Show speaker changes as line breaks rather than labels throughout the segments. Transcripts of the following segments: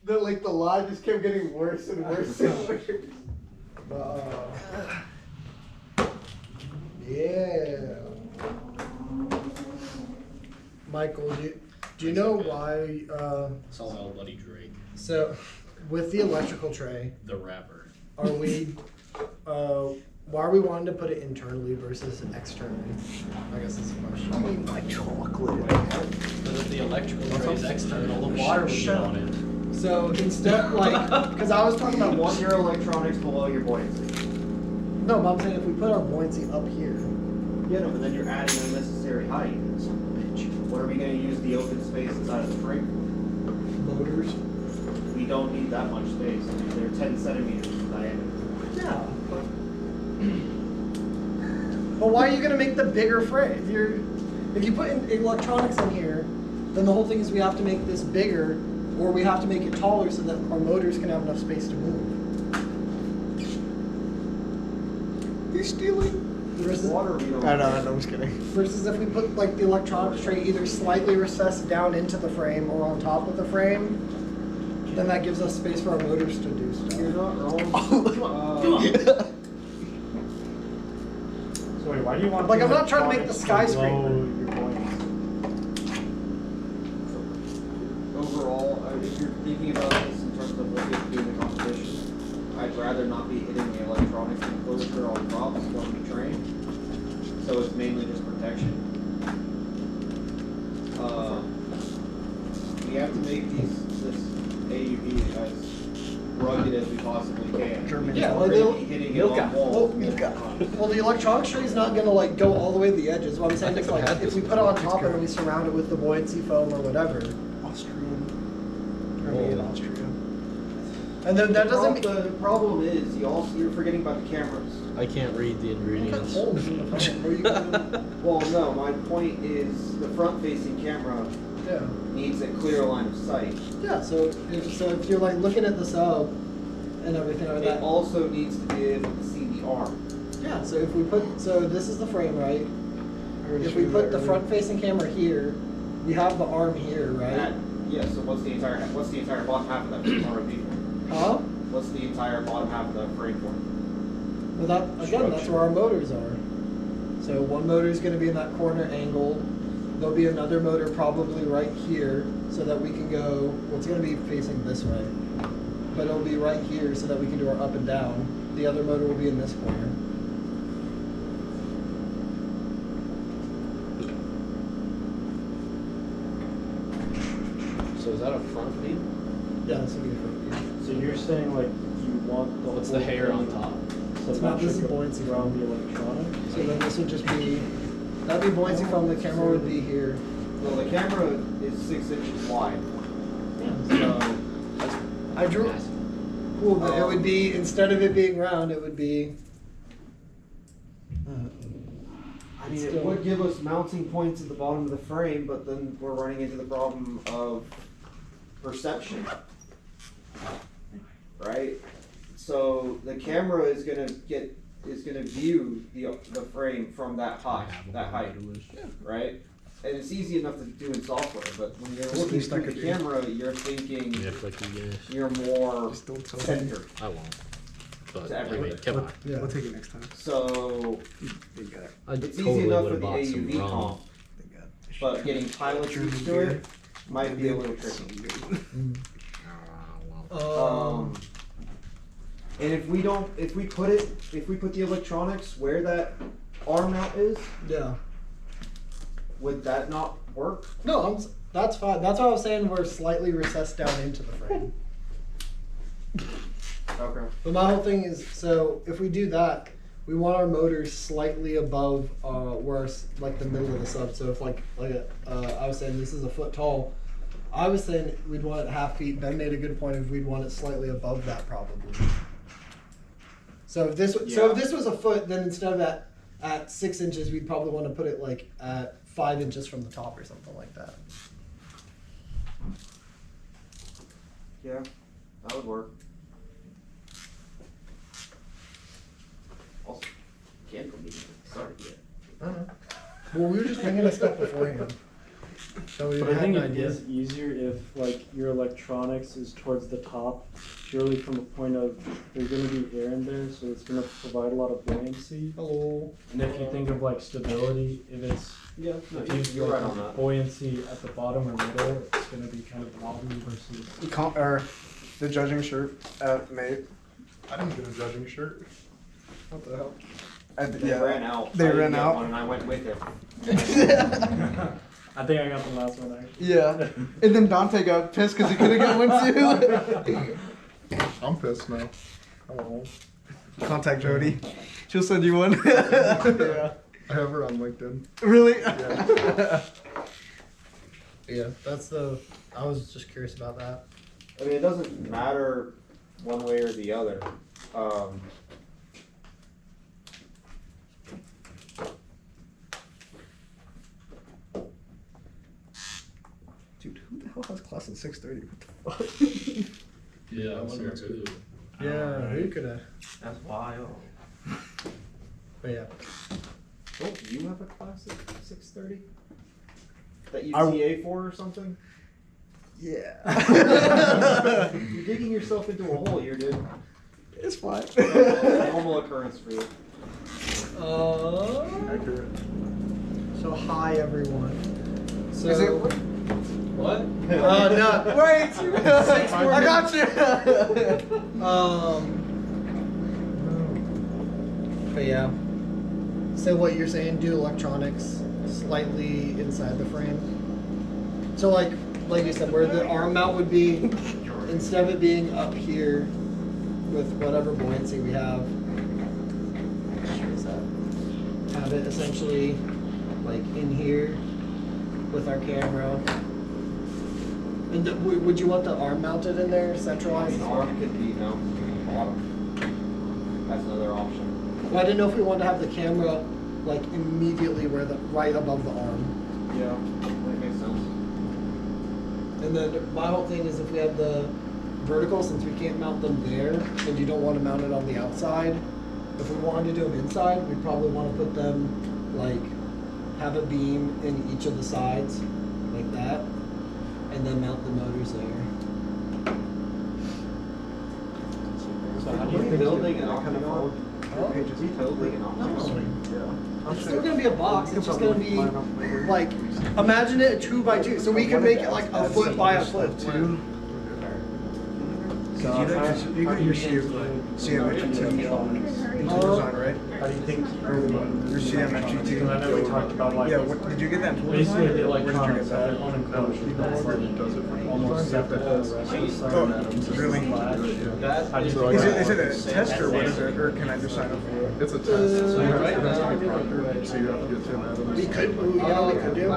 that like the line just kept getting worse and worse and worse. Yeah. Michael, do you know why?
Saw my old buddy Drake.
So, with the electrical tray,
The rapper.
are we? Why are we wanting to put it internally versus externally? I guess that's the question.
I mean, my chocolate.
Because if the electrical tray is external, the water would get on it.
So instead, like, because I was talking about
Want your electronics below your buoyancy.
No, but I'm saying if we put our buoyancy up here.
Yeah, no, but then you're adding unnecessary height. Son of a bitch. What are we going to use the open space inside of the frame for?
Motors.
We don't need that much space. I mean, they're 10 centimeters in diameter.
Yeah. But why are you gonna make the bigger frame? If you put in electronics in here, then the whole thing is we have to make this bigger, or we have to make it taller so that our motors can have enough space to move. You're stealing. Versus,
Water, we don't.
I'm just kidding. Versus if we put like the electronics tray either slightly recessed down into the frame or on top of the frame, then that gives us space for our motors to do stuff.
You're not wrong.
So wait, why do you want?
Like, I'm not trying to make the
electronics
skyscraper.
below your buoyancy?
Overall, if you're thinking about this in terms of what you have to do in the competition, I'd rather not be hitting the electronics enclosure on props on the train. So it's mainly just protection. We have to make this AUV as rugged as we possibly can.
Yeah,
We're
like
gonna be hitting it on walls.
Well, the electronics tray is not gonna like go all the way to the edges. What I'm saying is like if we put it on top and we surround it with the buoyancy foam or whatever.
Austrian. Or made in Austria.
And then that doesn't mean
The problem is you're forgetting about the cameras.
I can't read the ingredients.
holes in the foam. Where you can,
Well, no, my point is the front-facing camera
yeah.
needs a clear line of sight.
Yeah. So if you're like looking at the sub and everything like
It
that.
also needs to be able to see the arm.
Yeah. So if we put this is the frame, right? If we put the front-facing camera here, we have the arm here, right?
Yeah. So what's the entire bottom half of that RMB for?
Huh?
What's the entire bottom half of the frame for?
Well, that's where our motors are. So one motor is going to be in that corner angle. There'll be another motor probably right here, so that we can go. Well, it's going to be facing this way, but it'll be right here so that we can do our up and down. The other motor will be in this corner.
So is that a front beam?
Yeah, this will be the front view.
So you're saying like you want the
What's the hair on top?
It's not- this is buoyancy
around the electronics.
So then this would just be. That'd be buoyancy foam. The camera would be here.
Well, the camera is 6 inches wide.
So I drew. Cool, but it would be instead of it being round, it would be.
I mean, it
Still.
would give us mounting points at the bottom of the frame, but then we're running into the problem of perception. Right? So the camera is gonna view the frame from that height, right? And it's easy enough to do in software, but when you're looking through the camera, you're thinking you're more centered.
I won't. But
To
I mean,
everything.
come on.
Yeah.
We'll take it next time.
So
I
it's
totally
easy enough for
would've
the
bought some
AUV
rum.
comp, but getting pilots used to it might be a little tricky. And if we put the electronics where that arm mount is,
Yeah.
would that not work?
No, that's fine. That's what I was saying. We're slightly recessed down into the frame.
Okay.
But my whole thing is, so if we do that, we want our motors slightly above where like the middle of the sub. So if I was saying this is a foot tall, I was saying we'd want it 1/2 feet. Ben made a good point of we'd want it slightly above that probably. So if this was a foot, then instead of at 6 inches, we'd probably want to put it like at 5 inches from the top or something like that.
Yeah, that would work. Also, can't believe it started yet.
Well, we were just thinking of stuff beforehand. So we
But I
had
think
an
it
idea.
is easier if like your electronics is towards the top, purely from a point of there's gonna be air in there, so it's gonna provide a lot of buoyancy.
Hello.
And if you think of like stability, if it's
Yeah, no,
if
you're
you
right
like
on that.
buoyancy at the bottom or middle, it's gonna be kind of wobbly versus.
Or the judging shirt at Mate.
I didn't get a judging shirt.
What the hell?
They ran out.
They
I didn't
ran
get
out.
one and I went with it.
I think I got the last one actually.
Yeah. And then Dante got pissed because he couldn't get one too.
I'm pissed now. Hello.
Contact Jody. She'll send you one.
Yeah. I have her on LinkedIn.
Really?
Yeah.
Yeah, that's the. I was just curious about that.
I mean, it doesn't matter one way or the other.
Dude, who the hell has class at 6:30? What the fuck?
Yeah, I wonder too.
Yeah, who could have?
That's wild.
But yeah.
Don't you have a class at 6:30? That you
I-
TA for or something?
Yeah.
You're digging yourself into a hole here, dude.
It's fine.
It's a normal occurrence for you.
Accurate.
So hi everyone. So
Is it-
what? No.
Wait!
6 more
I got you!
But yeah. So what you're saying? Do electronics slightly inside the frame. So like you said, where the arm mount would be, instead of it being up here with whatever buoyancy we have, have it essentially like in here with our camera. And would you want the arm mounted in there, centralized?
The arm could be mounted at the bottom. That's another option.
Well, I didn't know if we wanted to have the camera like immediately right above the arm.
Yeah, that makes sense.
And then my whole thing is if we have the vertical, since we can't mount them there, and you don't want to mount it on the outside, if we wanted to do them inside, we'd probably want to put them like have a beam in each of the sides like that, and then mount the motors there.
So how do
Are
you
we
think
building an
kind of
octagon?
Oh.
Are we building an octagon?
Yeah.
It's still gonna be a box. It's just gonna be like, imagine it a 2x2, so we can make it like a foot by a foot.
So you got your CMFG2 design, right?
How do you think
Your CMFG2.
Because I know we talked about like
Yeah, what, did you get that tool
basically
design?
the
Where did you get
electronics
that?
are unenclosed. That's like almost separate from the rest of the side.
Oh, really?
How do you
So
think
Is it a test or what is it, or can I just sign up for it?
It's a test, so you have, it has to be proctored, so you have to get 10 atoms.
We could, you know what we could do?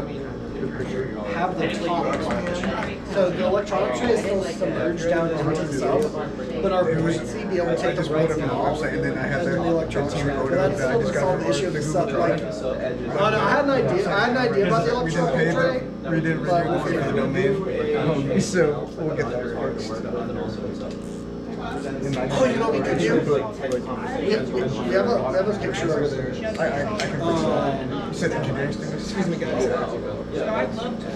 Have the top. So the electronic tray is still submerged down into the south, but our buoyancy be able to
I
take the
just pulled
right
up on the
off,
website and then I had
and then the electronic tray. But
that
that
I just
still
got
solve the issue of the sub, like, no, I had an idea about the
We didn't pay,
electronic tray.
but we didn't
but
renew
we'll
for
figure
the
it out.
domain. So we'll get that fixed.
Oh, you know what we could do? We have a picture over there.
I can fix that. You said engineering students?
Excuse me, guys.
I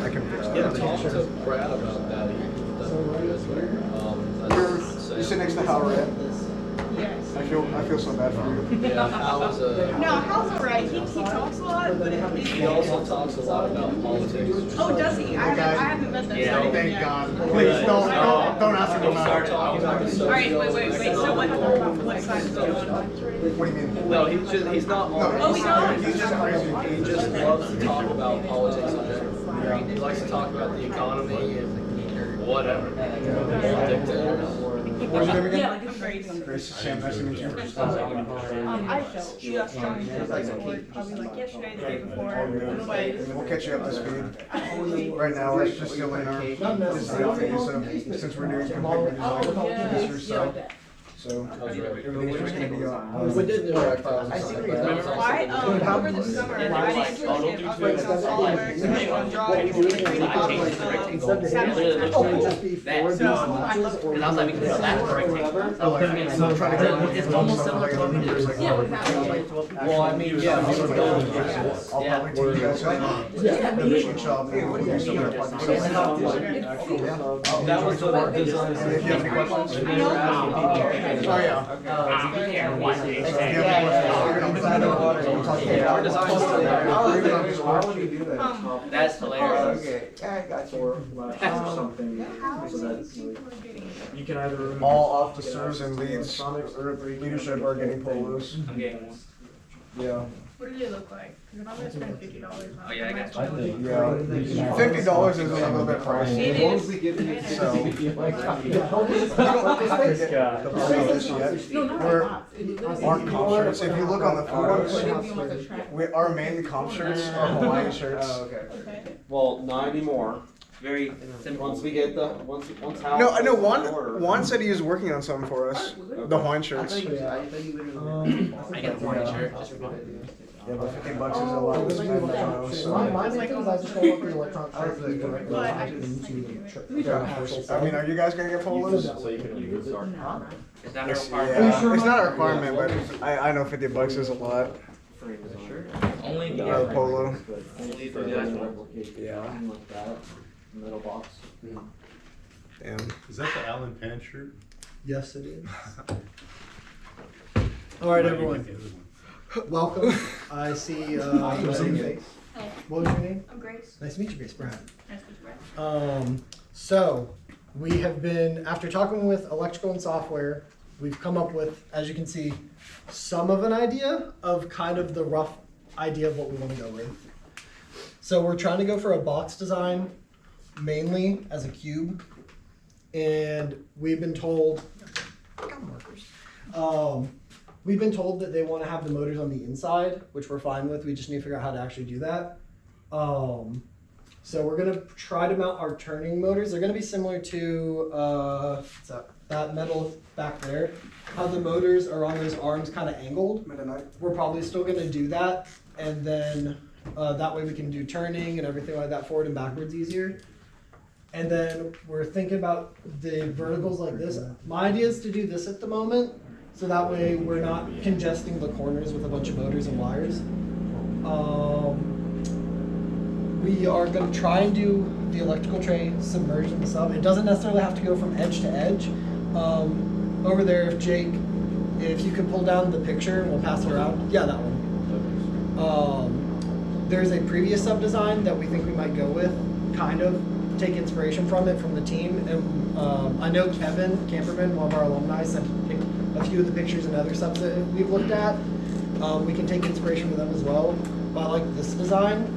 can fix
Yeah,
that.
talk to Brad about that.
You sit next to Hal, right?
Yes.
I feel so bad for you.
Yeah, Hal's
No, Hal's alright. He talks a lot, but
he also talks a lot about politics.
oh, does he? I haven't met that side of him yet.
Please don't ask him
He'll
about
start
it.
talking about the social.
Alright, wait. So what side is he on?
What do you mean?
No, he's not on.
Oh, he's not?
He's just crazy.
He just loves to talk about politics in general. He likes to talk about the economy and whatever.
What's your name again?
Yeah, like it's crazy.
Grace, Sam, nice to meet you.
I just joined his support probably like yesterday, the day before. Anyways.
We'll catch you up to speed. Right now, let's just go in our design phase of, since we're doing configured design this year, so
That was
everything's just gonna be on.
We did interact files.
I see what you're
Remember?
Why, over the summer, I didn't do any upgrades on software, except on drawings, and
Just be four of these latches or.
And I was like, because that's rectangle.
Oh, like, so trying to get
It's almost similar to what we did.
Yeah, with that.
Well, I mean, yeah.
I'll probably take you guys to the mission shop.
Hey, what do you mean?
That was the design.
If you have any questions.
I know.
Oh, yeah.
Our design's still there.
Why would you do that?
That's hilarious.
Okay, yeah, I got you.
Or latches or something, so that you can either remove
All officers and leads, leadership are getting polos.
I'm getting one.
Yeah.
What do they look like? Because if I'm gonna spend $50 on
Oh, yeah, I got
it,
Yeah. $50 is a little bit pricey.
It
As long as
is.
we give you
So.
this guy.
The polos yet.
No, not
We're,
like
our comp shirts, if you look on the photos,
that.
our main comp shirts are Hawaiian shirts.
Oh, okay.
Okay.
Well, not anymore.
Very simple.
Once we get the, once Hal.
No, I know
puts it in order.
Juan said he was working on something for us. The Hawaiian shirts.
I get a Hawaiian shirt just for fun.
Yeah, but $50 is a lot to spend, I know, so.
My main thing is I just don't want the electronic shirt to be directly
But I
attached
can
into the tr-
Yeah. I mean, are you guys gonna get polos?
Is that a
It's,
requirement?
yeah, it's not a requirement, but I know $50 is a lot.
Only
A
the
polo.
only for the
Yeah.
Metal box.
Damn.
Is that the Alan Pan shirt?
Yes, it is. All right, everyone. Welcome. I see your same face.
Hey,
What was your name?
I'm Grace.
Nice to meet you, Grace Brown.
Nice to meet you.
So we have been, after talking with electrical and software, we've come up with, as you can see, some of an idea of kind of the rough idea of what we want to go with. So we're trying to go for a box design, mainly as a cube, and we've been told, we've been told that they want to have the motors on the inside, which we're fine with. We just need to figure out how to actually do that. So we're gonna try to mount our turning motors. They're gonna be similar to what's that metal back there. How the motors are on those arms kind of angled. We're probably still gonna do that, and then that way we can do turning and everything like that, forward and backwards easier. And then we're thinking about the verticals like this. My idea is to do this at the moment, so that way we're not congesting the corners with a bunch of motors and wires. We are going to try and do the electrical tray submerged in the sub. It doesn't necessarily have to go from edge to edge. Over there, if Jake, if you could pull down the picture, we'll pass it around. Yeah, that one. There's a previous sub design that we think we might go with, kind of take inspiration from it from the team. And I know Kevin Camperman, one of our alumni, sent a few of the pictures and other subs that we've looked at. We can take inspiration from them as well. But I like this design.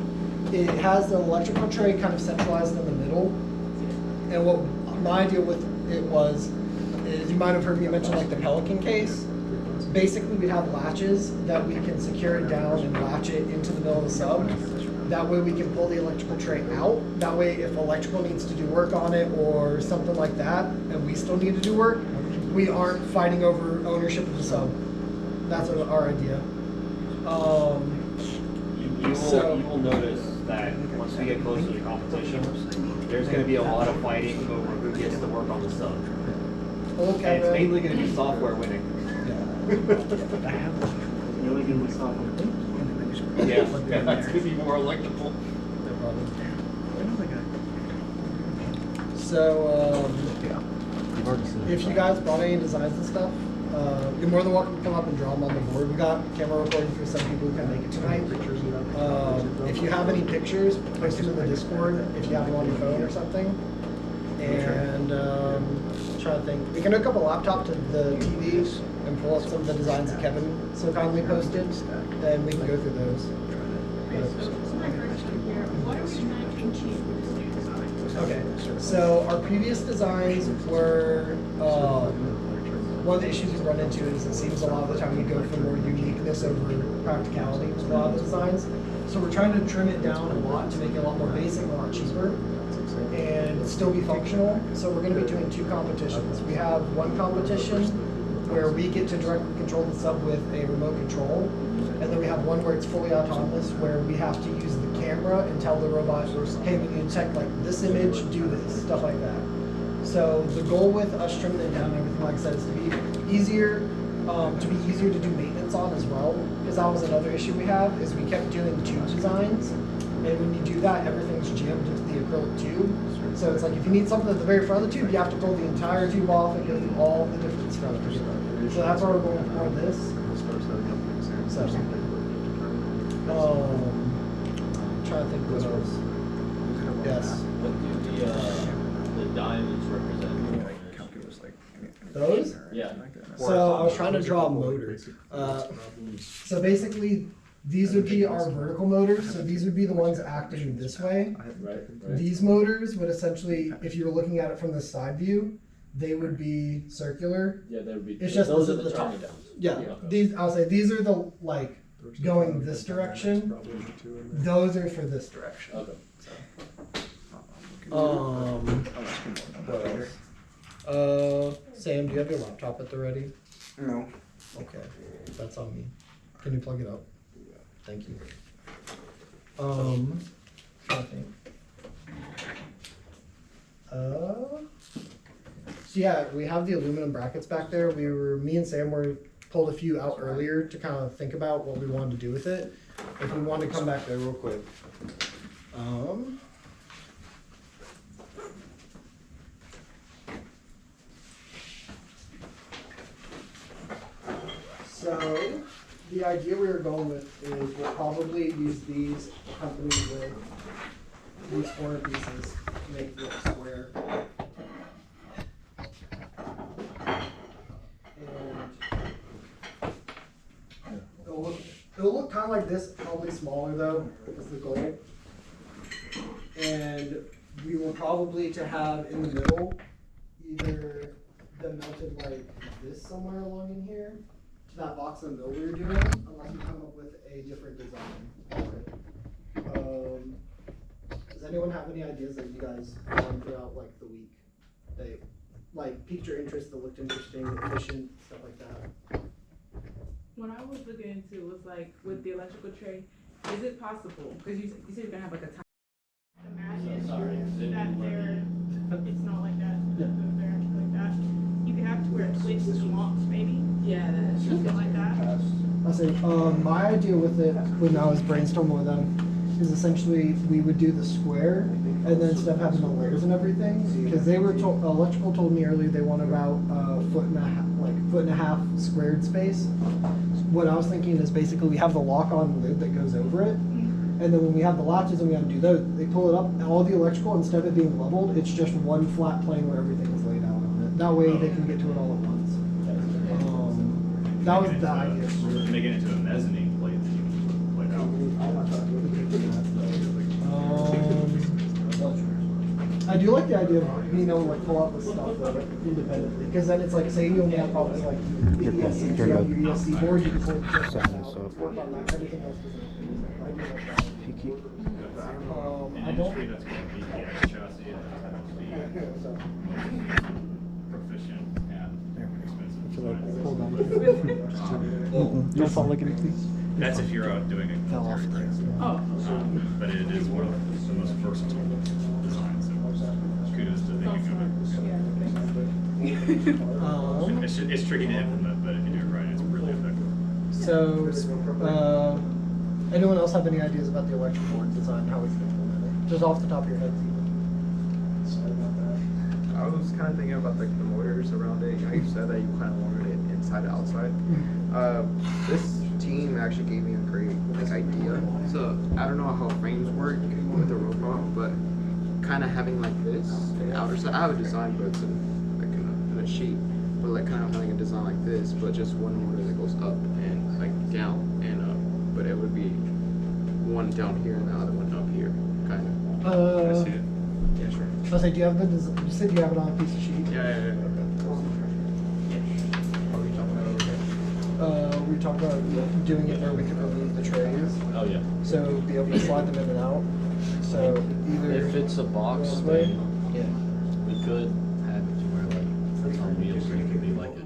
It has the electrical tray kind of centralized in the middle. And what my idea with it was, is you might have heard me mention like the Pelican case. Basically, we'd have latches that we can secure it down and latch it into the middle of the sub. That way we can pull the electrical tray out. That way if electrical needs to do work on it or something like that, and we still need to do work, we aren't fighting over ownership of the sub. That's our idea.
You will notice that once we get closer to the competition, there's going to be a lot of fighting over who gets to work on the sub.
Okay.
And it's mainly going to be software winning.
Really good with software.
Yeah, that's going to be more electrical.
So, if you guys brought any designs and stuff, you're more than welcome to come up and draw them on the board. We got camera recording for some people who can make it tonight. If you have any pictures, post them in the Discord if you have them on your phone or something. And trying to think, we can hook up a laptop to the TV and pull up some of the designs that Kevin so kindly posted, and we can go through those. Okay, so our previous designs were, one of the issues we run into is it seems a lot of the time we go for more uniqueness over practicality with a lot of the designs. So we're trying to trim it down a lot to make it a lot more basic, a lot cheaper, and still be functional. So we're going to be doing two competitions. We have one competition where we get to directly control the sub with a remote control. And then we have one where it's fully autonomous, where we have to use the camera and tell the robot, hey, we need to check like this image, do this, stuff like that. So the goal with us trimming it down and everything, like I said, is to be easier to do maintenance on as well. Because that was another issue we have, is we kept doing tube designs. And when you do that, everything's jammed into the acrylic tube. So it's like if you need something at the very front of the tube, you have to pull the entire tube off and go through all the different structures. So that's why we're going for this. So, I'm trying to think what else. Yes.
What do the diamonds represent?
Calculus, like.
Those?
Yeah.
So I was trying to draw a motor. So basically, these would be our vertical motors. So these would be the ones acting this way.
Right.
These motors would essentially, if you were looking at it from the side view, they would be circular.
Yeah, they would be.
It's just
those are
this
the
is the top.
turning downs.
Yeah, these I'll say these are the like going this direction. Those are for this direction.
Okay.
What else? Sam, do you have your laptop at the ready?
No.
Okay, that's on me. Can you plug it up? Thank you. I think. So yeah, we have the aluminum brackets back there. Me and Sam pulled a few out earlier to kind of think about what we wanted to do with it. If we want to come back there real quick. So the idea we were going with is we'll probably use these accompanied with these corner pieces to make the square. And it'll look kind of like this, probably smaller though, is the goal. And we will probably to have in the middle either them mounted like this somewhere along in here to that box in the middle we were doing, unless we come up with a different design. Does anyone have any ideas that you guys want throughout like the week? They like piqued your interest, that looked interesting, efficient, stuff like that.
What I was looking into was like with the electrical tray, is it possible? Because you said you're gonna have like a time. Imagine that it's not like that. They're actually like that. You can have to where it switches and locks, maybe. Yeah, something like that.
I'll say, my idea with it when I was brainstorming with them is essentially we would do the square and then instead of having the layers and everything, because they were electrical told me earlier they want about foot and a half squared space. What I was thinking is basically we have the lock-on lid that goes over it, and then when we have the latches and we have to do those, they pull it up, and all the electrical, instead of it being leveled, it's just one flat plane where everything is laid out on it. That way they can get to it all at once. That was the idea.
Make it into a mezzanine plate that you can play out.
I do like the idea of being able to like pull out the stuff independently, because then it's like, say you only have probably like the ESC, you have your ESC board, you can pull just that out, work on that, everything else doesn't. I do like that. I don't.
That's going to be the chassis and that's going to be proficient and expensive.
Don't fall like it, please.
That's if you're out doing it.
Fell off there.
Oh.
But it is one of the most versatile designs. So kudos to thinking of it. It's tricky to implement, but if you do it right, it's really effective.
So, anyone else have any ideas about the electric board design, how we can implement it? Just off the top of your heads, even.
Sorry about that. I was kind of thinking about like the motors around it. You know, you said that you kind of wanted it inside and outside. This team actually gave me a great idea. So I don't know how frames work with the robot, but kind of having like this outer side. I have a design, but it's in a sheet. But like kind of having a design like this, but just one motor that goes up and like down and up. But it would be one down here and the other one up here, kind of. I see it. Yeah, sure.
I was like, do you have the design? You said you have it on a piece of sheet.
Yeah.
We talked about doing it where we could remove the trays.
Oh yeah.
So be able to slide them in and out. So either
If it's a box
this way,
thing,
yeah.
we could have it to where like it's on wheels, so it could be like a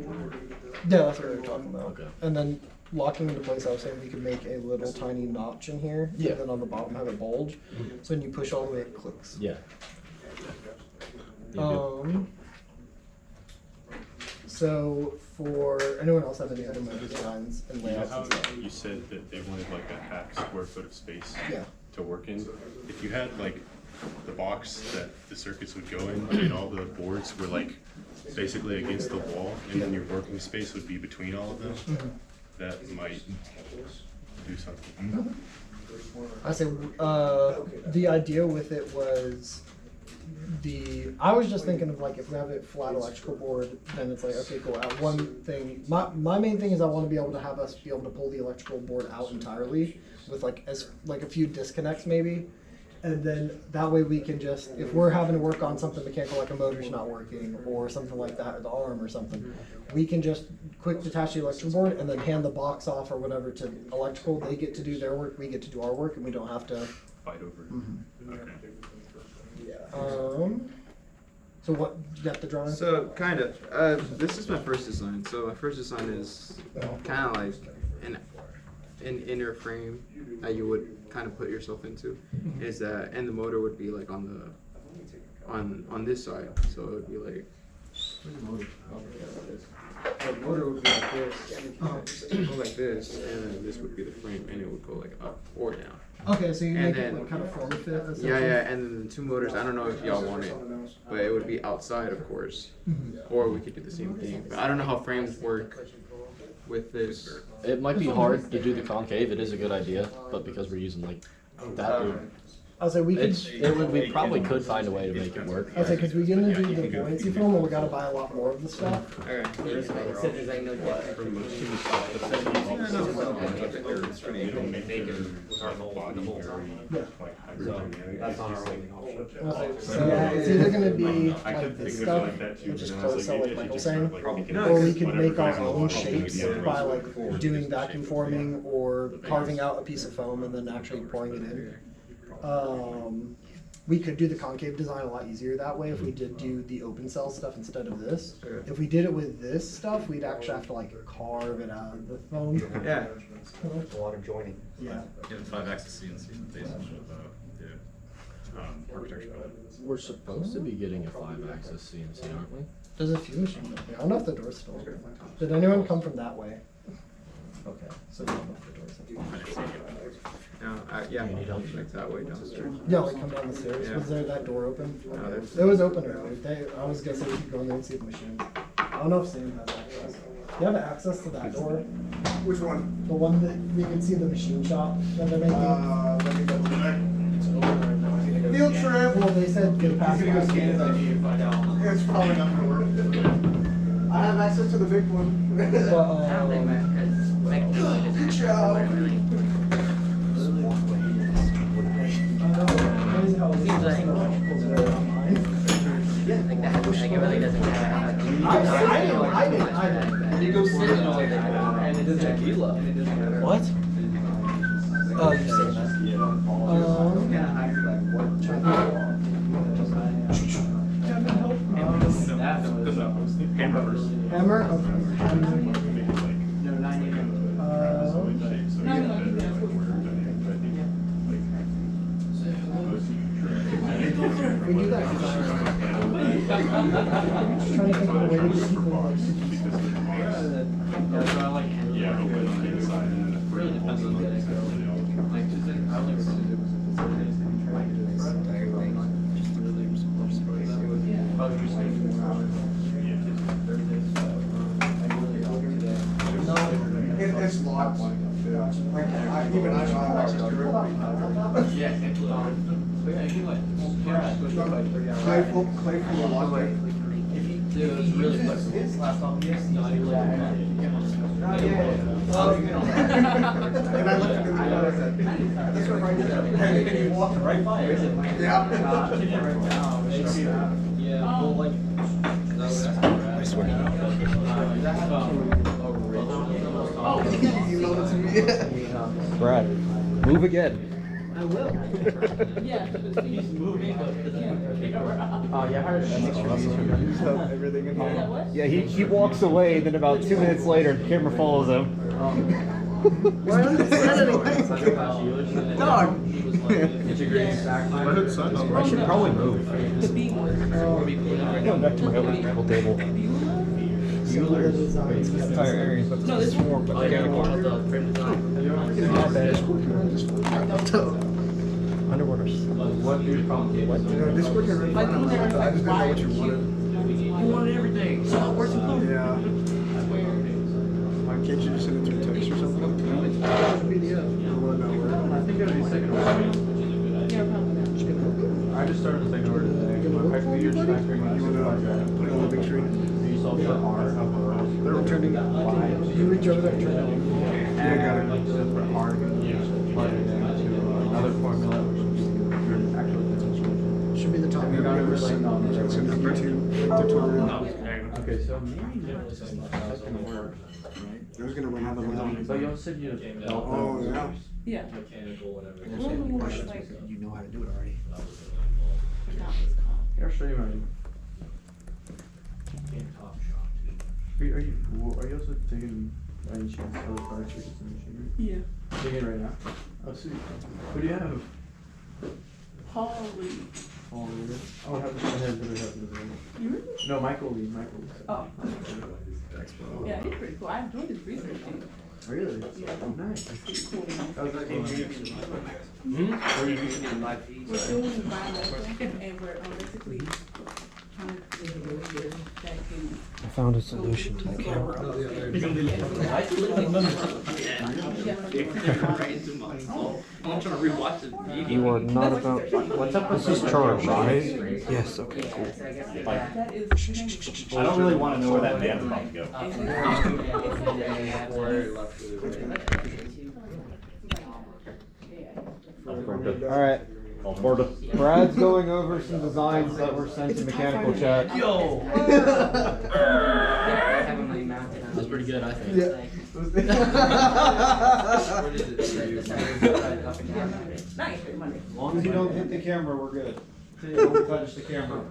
Yeah, that's what we were talking about.
Okay.
And then locking into place, I was saying we could make a little tiny notch in here.
Yeah.
And then on the bottom have a bulge. So when you push all the way, it clicks.
Yeah.
So for anyone else have any other motor designs and
You know
layouts
how
and stuff?
you said that they wanted like a half square foot of space
Yeah.
to work in? If you had like the box that the circuits would go in and all the boards were like basically against the wall and then your working space would be between all of them, that might do something.
I say the idea with it was I was just thinking of like if we have a flat electrical board, then it's like okay, cool. One thing, my main thing is I want to be able to have us be able to pull the electrical board out entirely with like a few disconnects maybe, and then that way we can just if we're having to work on something mechanical like a motor's not working or something like that, or the arm or something, we can just quick detach the electrical board and then hand the box off or whatever to electrical. They get to do their work, we get to do our work, and we don't have to
Fight over it. Okay.
So what, you got the drawing?
So kind of. This is my first design. So my first design is kind of like an inner frame that you would kind of put yourself into. Is that and the motor would be like on this side. So it would be like. The motor would be like this, it would go like this, and then this would be the frame, and it would go like up or down.
Okay, so you
And
make
then-
it like kind of form fit. essentially?
Yeah, and then the two motors, I don't know if y'all want it, but it would be outside, of course. Or we could do the same thing, but I don't know how frames work with this.
It might be hard to do the concave. It is a good idea, but because we're using like that,
I was like,
we probably could find a way to make it work.
I was like, because we're gonna do the buoyancy film, and we gotta buy a lot more of the stuff.
Okay.
That's on our only option.
I was like, so it's either gonna be like this stuff, which is close, so like Michael's saying, or we could make our own shapes by like doing vacuum forming or carving out a piece of foam and then actually pouring it in. We could do the concave design a lot easier that way if we did do the open cell stuff instead of this. If we did it with this stuff, we'd actually have to like carve it out of the foam.
Yeah.
A lot of joining.
Yeah.
Yeah, the 5-axis CNC basis of the architecture.
We're supposed to be getting a 5-axis CNC, aren't we?
There's a few machines up there. I don't know if the door's still open. Did anyone come from that way? Okay, so I don't know if the door's open.
No, yeah, like that way downstairs.
Yeah, like come down the stairs.
Yeah.
Was there that door open?
No, there's-
It was open earlier. I was gonna say we could go in there and see the machine. I don't know if Sam has access. Do you have access to that door?
Which one?
The one that we can see the machine shop that they're making?
Let me double check.
It's open right now. I think
Field trip.
Well, they said get past
He's gonna go scan his ID and find out. It's probably not gonna work. I have access to the big one.
But,
Good job.
I didn't.
You go sit in all day, and it doesn't tequila.
What? Oh, you're saying that? Hammer? We do that. I'm just trying to think of a way to get people like.
Yeah, but with inside and then
Really depends on the day. Like, I like
It's locked. Like, even I don't have access to it.
Yeah,
Clay full of lock.
dude, it's really flexible.
And I looked at it and I said, this one right there. And you walked right by it. Yeah.
Yeah, well, like,
I swear. Oh, you emailed it to me.
Brad, move again.
I will.
Yeah, but he's moving, but
Oh, yeah, I heard
Everything in
Yeah,
here.
what?
Yeah, he walks away, then about 2 minutes later, the camera follows him.
Why are they editing?
Dog.
My hood sucks.
I should probably move.
The B word.
Going back to my old table.
Similar designs.
Entire area, but
No, this
more, but
Oh, yeah, more of the frame design.
underwater.
What do you complicate?
You know, Discord can really
Like,
find
these are
out. I just didn't know what you wanted.
You wanted everything, so it works included.
Yeah. Can't you just send it through text or something?
PDF.
I wanna know where.
I think it'll be second order.
Yeah, probably not.
I just started the second order today. My high school year's factoring.
You wanna put it on the big screen?
You saw for R.
They're returning.
Did you reach over there and turn it on?
Yeah, I got it.
Just for R. Plug it into another formula, which would be your actual difference.
Should be the top.
We got it
It's
like
gonna be YouTube tutorial.
Okay, so maybe second order.
I was gonna run out of money.
But y'all said you.
Oh, yeah.
Yeah.
Mechanical, whatever.
Like,
You know how to do it already.
forgot what it's called.
Here, I'll show you mine. Are you also taking by any chance electronic circuits and machinery?
Yeah.
Taking it right now? Oh, sweet. What do you have?
Paul Lee.
Oh, really? Oh, I have this. I have this.
You really?
No, Michael Lee. Michael Lee.
Oh. Yeah, he's pretty cool. I enjoyed his research.
Really?
Yeah.
Oh, nice.
He's cool.
That was like a
We're using it in live feeds.
We're doing environmental and we're basically trying to create a meter that can.
I found a solution to the camera.
I literally right into my soul. I'm trying to rewatch the video.
You are not about. What's up with this charge, right? Yes, okay, cool.
That is.
I don't really want to know where that man's about to go. Alright. Brad's going over some designs that were sent to mechanical check.
Yo! That's pretty good, I think.
Yeah.
Nice, money.
As long as you don't hit the camera, we're good. Don't touch the camera.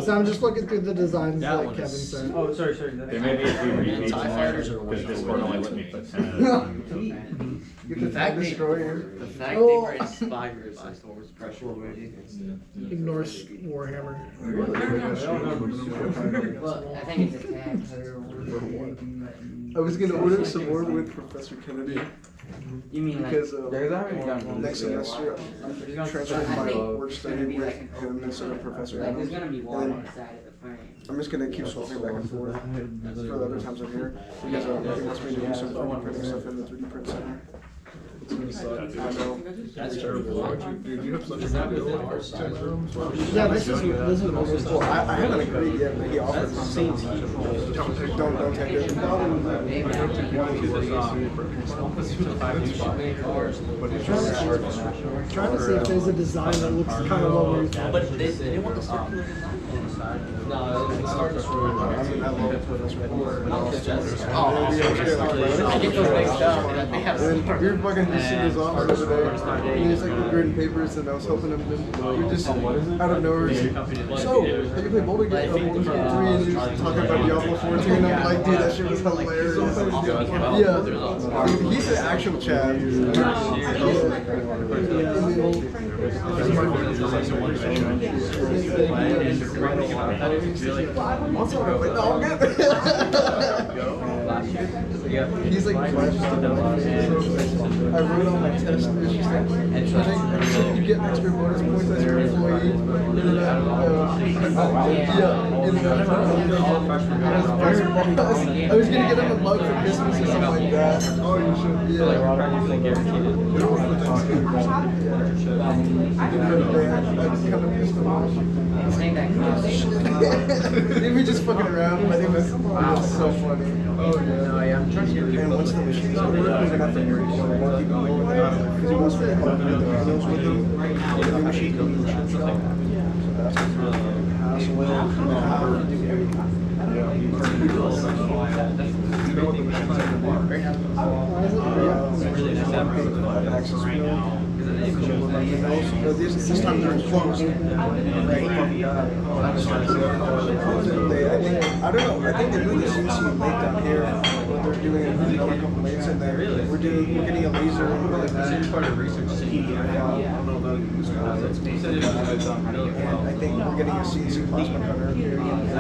So I'm just looking through the designs
That
like
one
Kevin
is-
said.
Oh, sorry.
There may be a few repeats
TIE
in
fighters
there,
are
because
way
Discord only let me put 10 at a time.
Get
The
the
fact they-
destroyer.
The fact
Oh.
they were inspired by Star Wars pressure already.
Ignore Warhammer.
Well, I think it's attack.
I was gonna order some more with Professor Kennedy
You mean like?
because
There's already done.
next semester I'm transferring my work study with him instead of Professor
Like, there's
Adams.
gonna be one
And
on the side of the frame.
I'm just gonna keep swapping back and forth for the other times I'm here because he wants me to do some 3D printing stuff in the 3D print center. I know.
That's terrible.
Dude, you have such a
Is that
good
within
deal.
our size?
Yeah, this is almost.
Well, I haven't agreed yet, but he offered some. Don't take it.
Trying to see if there's a design that looks kind of lower.
But they want the circular design inside. No, it's hard to screw
I mean, I love Professor Adams.
I get those mixed up. They have
And we were fucking just in his office the other day, and he was like grading papers, and I was helping him, and we were just out of nowhere, he's like, so, have you played Boulder Gate 3 and he was talking about Diablo 14, and I'm like, dude, that shit was hilarious. Yeah, dude, he's an actual Chad. Also, I'm like, no, I'm good. He's like, I wrote on my test, it's just like, I think you get extra bonus points as your employee. I was gonna get him a mug for Christmas or something like that. Oh, you should, They were just fucking around, but it was so funny. Oh yeah. I'm trying to get people. And once the machines are working, we're gonna have to hear each other. We'll keep going with it. Because he wants to help me with the videos with him. The machine can be shut down. So that's what's really hassle with it. You know what the machines are gonna do? Access bill.
This time they're enclosed. I don't know. I think they moved the CNC late down here, but they're doing it a couple lanes in there. We're getting a laser.
Part of research. I don't know about
I think we're getting a CNC plasma cutter. I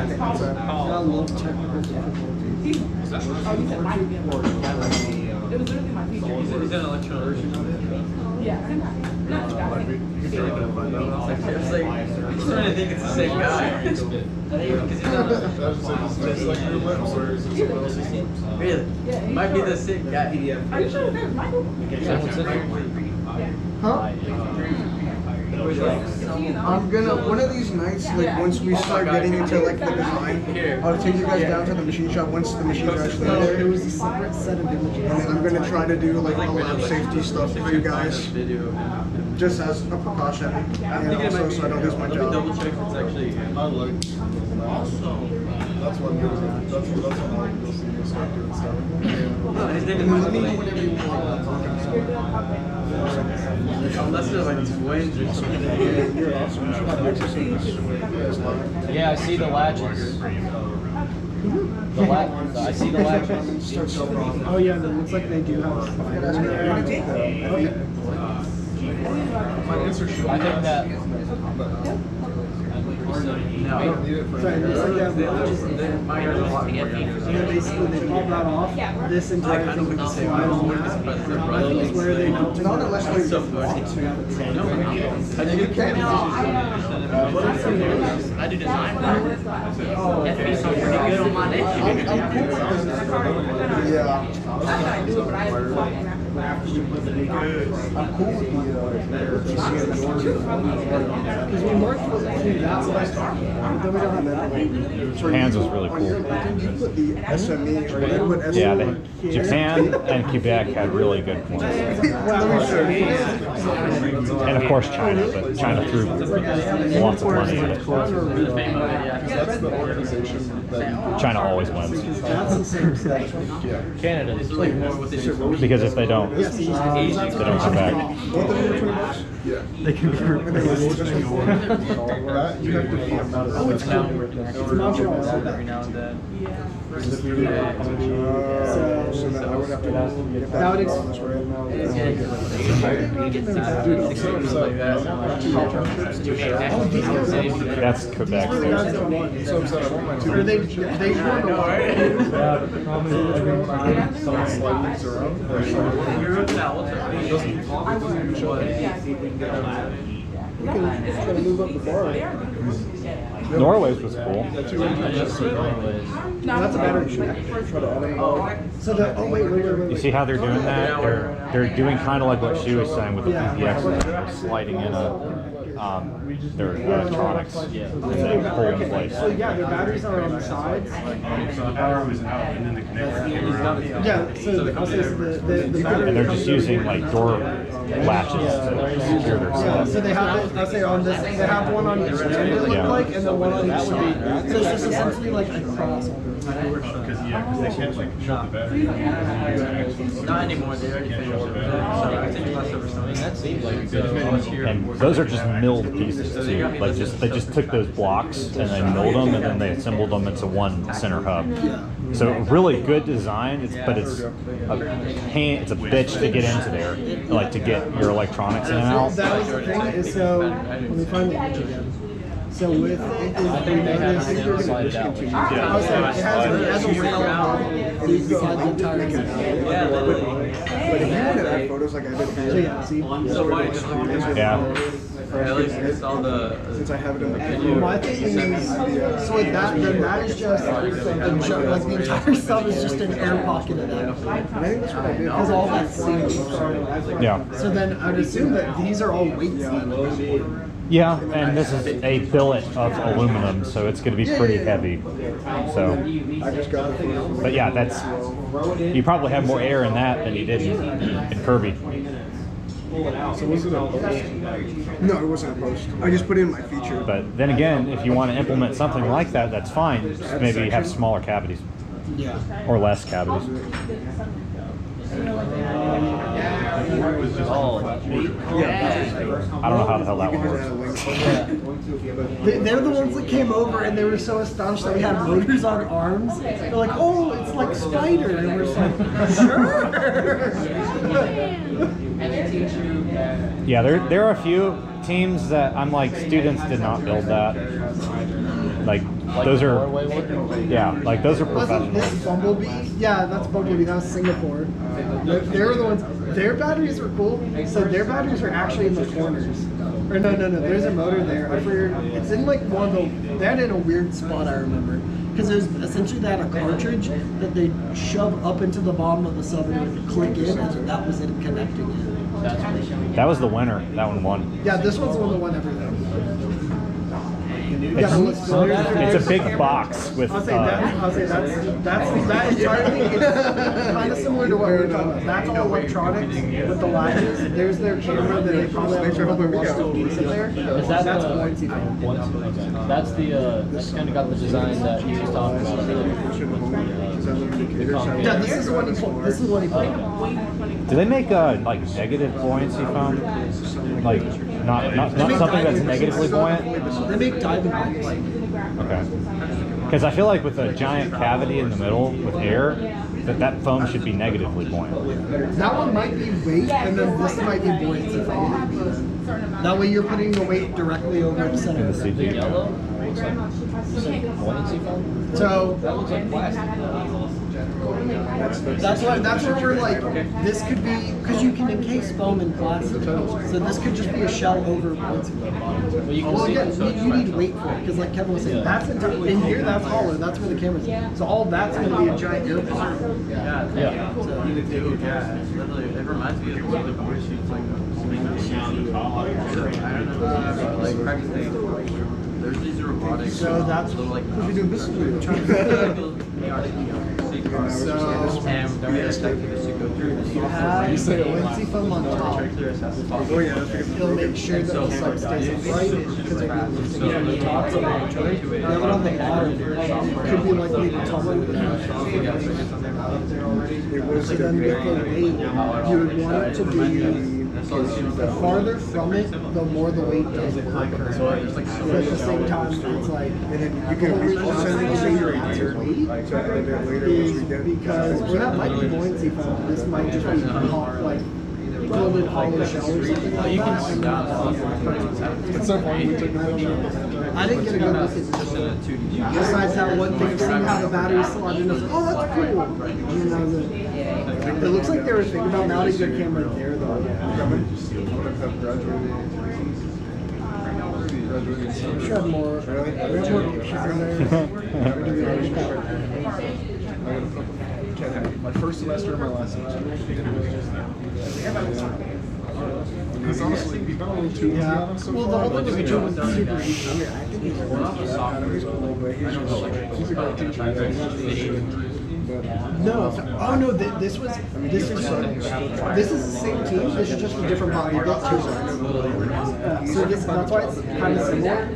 think that's
Oh, you said my vehicle. It was literally my teacher.
Is that an electronic?
Yeah. Not the guy.
I was like, I'm trying to think it's the same guy. Really? Might be the same guy.
Are you sure there's Michael?
Huh? I'm gonna, one of these nights, like once we start getting into like the design, I'll take you guys down to the machine shop once the machines are actually there.
There was a separate set of images.
And then I'm gonna try to do like a lot of safety stuff for you guys, just as a precaution, and also so I don't lose my job.
Double check if it's actually.
That's what I'm doing. That's when I'll go see you start doing stuff.
His name is unless there's like twins or something.
Yeah, I see the latches. I see the latches.
Oh yeah, it looks like they do have.
I think that.
No, I don't need it for
Sorry, it looks like they have latches.
mine are a lot more.
And then basically they pop that off. This entire thing would slide on that. That is where they melt it.
Not unless we
So
want to.
I do design. That'd be so pretty good on my neck.
Yeah.
I'm cool with because we marked through that last time, but then we don't have that.
Japan's was really cool.
You put the SME or you put SME.
Yeah, Japan and Quebec had really good points. And of course China, but China threw lots of money at it.
That's the organization that
China always wins.
Canada is like more with it.
Because if they don't come back.
yeah.
They can be
That you have to be
It's Montreal.
Every now and then.
So then I would have to get
That
that
would
on this right now.
That's Quebec.
So upset I want my two.
Or they weren't
Just gotta move up the bar.
Norway's was cool.
that's a better So the wait.
You see how they're doing that? They're doing kind of like what she was saying with the PPX. They're sliding in their electronics and then pull in place.
So yeah, their batteries are on the sides.
So the power was out and then the connector came around.
Yeah, so I'll say the battery.
And they're just using like door latches to secure their
Yeah,
stuff.
so they have, I'll say on this, they have one on each end it look like, and then one on each side. So it's just essentially like a cross.
Because they can't like shut the battery.
Not anymore. They already finished it. So I think last over something. That seems like a good
And those are just milled pieces too. Like they just took those blocks and they milled them and then they assembled them into one center hub. So really good design, but it's a pain, it's a bitch to get into there, like to get your electronics in and out.
That was the thing, is so, let me find the image again. So with, I think they have to slide it out. It has a rail out, and you slide the entire thing out.
But if you want to add photos like I did
So
here,
yeah, see?
So why just look at this?
Yeah.
At least it's all the.
since I have it in the
My thing is, so with that, then that is just, like the entire stuff is just an air pocket of that.
and I think that's what I did.
Because all that's seams.
Yeah.
So then I'd assume that these are all weights then.
Yeah, and this is a billet of aluminum, so it's going to be pretty heavy. So,
I just got it.
but yeah, that's, you probably have more air in that than you did in Kirby.
So was it a post?
No, it wasn't a post. I just put in my feature.
But then again, if you want to implement something like that, that's fine. Just maybe have smaller cavities
Yeah.
or less cavities. I don't know how the hell that one works.
They're the ones that came over and they were so astonished that we had motors on arms. They're like, oh, it's like Spider. And we're just like, sure.
Yeah, there are a few teams that I'm like, students did not build that. Like those are, yeah, like those are
Wasn't
professionals.
this Bumblebee? Yeah, that's Bumblebee. That was Singapore. They were the ones. Their batteries were cool. So their batteries are actually in the corners. Or no. There's a motor there. I forget. It's in like one of the. They had it in a weird spot. I remember because there's essentially they had a cartridge that they shove up into the bottom of the sub and it would click in, and that was it connecting it.
That was the winner. That one won.
Yeah, this one's the one that won everything.
It's a big box with.
I'll say that entirely. It's kind of similar to what we were talking about. That's all electronics with the latches. There's their camera that they probably have another one piece in there.
That's
buoyancy foam.
That's that's kind of got the design that he was talking about.
Yeah, this is the one he pulled. This is the one he pulled.
Do they make like negative buoyancy foam? Like not something that's negatively buoyant?
They make diving boots.
Okay. Because I feel like with a giant cavity in the middle with air, that foam should be negatively buoyant.
That one might be weight, and then this might be buoyancy foam. That way you're putting the weight directly over the center.
In the seat.
Yellow? Buoyancy foam?
So
that looks like plastic.
that's where we're like, this could be, because you can encase foam in plastic. So this could just be a shell over buoyancy foam. Well, again, you need weight for it, because like Kevin was saying, that's in here, that's hollow, that's where the camera's at. So all that's going to be a giant air pump.
Yeah.
It reminds me of one of the board sheets, like there's these robotics.
So that's
little like
what we do. This is what we're trying to you have buoyancy foam on top. It'll make sure that the sub stays upright because it'll be lifting from the top to the bottom. You have it on the bottom. It could be like maybe taller with that. So then with the weight, you would want it to be the farther from it, the more the weight does work. But at the same time, it's like, and then you can also your answer is because we're not might be buoyancy foam. This might just be like golden hollow shell or something like that.
It's so funny. We took
I didn't get a good look at this. Besides that one thing of seeing how the battery slot in, oh, that's cool. And that was it. It looks like they were thinking about mounting their camera there, though. I'm sure I have more. We have more pictures in there.
My first semester of my last semester. Because honestly, we've been a little too easy on them so
well,
far.
the whole thing with Joe was super easy.
He's a great teacher.
No, oh no, this is the same team. This is just a different body. We built two sides. So that's why it's kind of similar.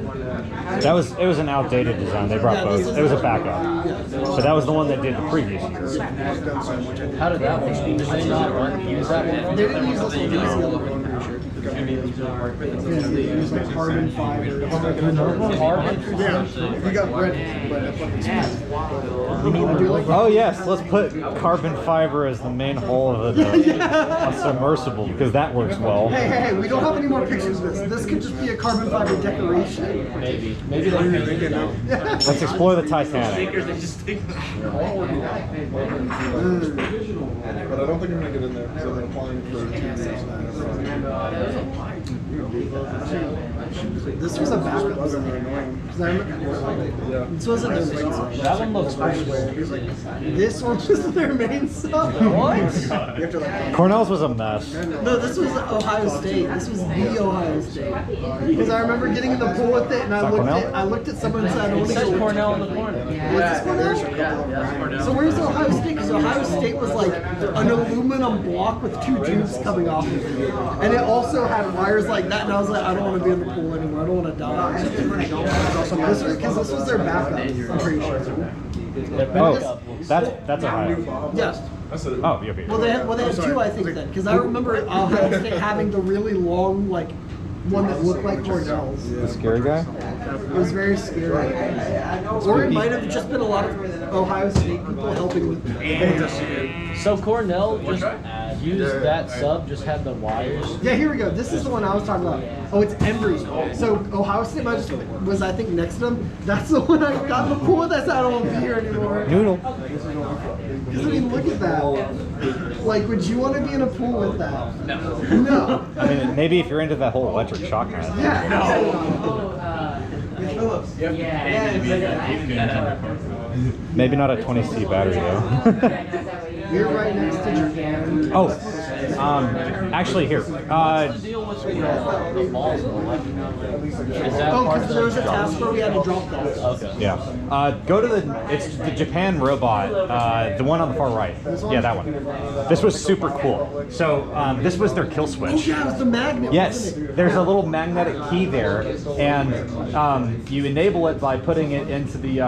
It was an outdated design. They brought both. It was a backup. So that was the one that did the previous year.
How did that one? Did they not use that one?
They didn't use this one. They used the other one, I'm pretty sure. Yeah, they used like carbon fiber.
Carbon?
Yeah, we got red, but I fucking smart. I do like
Oh yes, let's put carbon fiber as the main hull of a submersible because that works well.
Hey, we don't have any more pictures of this. This could just be a carbon fiber decoration.
Maybe they
Let's explore the Titanic.
But I don't think I'm going to get in there because I'm applying for 2 years.
This was a backup. Because I remember this wasn't their main sub.
That one looks weird.
This one was their main sub.
What?
Cornell's was a mess.
No, this was Ohio State. This was the Ohio State. Because I remember getting in the pool with it, and I looked at someone and said,
It says Cornell in the corner.
Was this Cornell? So where's Ohio State? Because Ohio State was like an aluminum block with 2 tubes coming off of it. And it also had wires like that, and I was like, I don't want to be in the pool anymore. I don't want to die. Because this was their backup, I'm pretty sure.
Oh, that's Ohio.
Yes.
Oh, yeah, okay.
Well, they had two, I think, then, because I remember Ohio State having the really long, like, one that looked like Cornell's.
The scary guy?
It was very scary. Or it might have just been a lot of Ohio State people helping with.
So Cornell just used that sub, just had the wires.
Yeah, here we go. This is the one I was talking about. Oh, it's Embry. So Ohio State was, I think, next to them. That's the one I got in the pool. That's I don't want to be here anymore.
Noodle.
Because I mean, look at that. Like, would you want to be in a pool with that? No.
I mean, maybe if you're into that whole electric shock mask.
Yeah.
Maybe not a 20C battery though.
You're right next to Japan.
Oh, actually here.
What's the deal with the balls? Is that
Oh,
part
because
of
there was a
the
task where we had to drop those.
Okay.
Yeah. Go to it's the Japan robot, the one on the far right. Yeah, that one. This was super cool. So this was their kill switch.
Oh yeah, it was the magnet.
Yes,
Wasn't it?
there's a little magnetic key there, and you enable it by putting it into the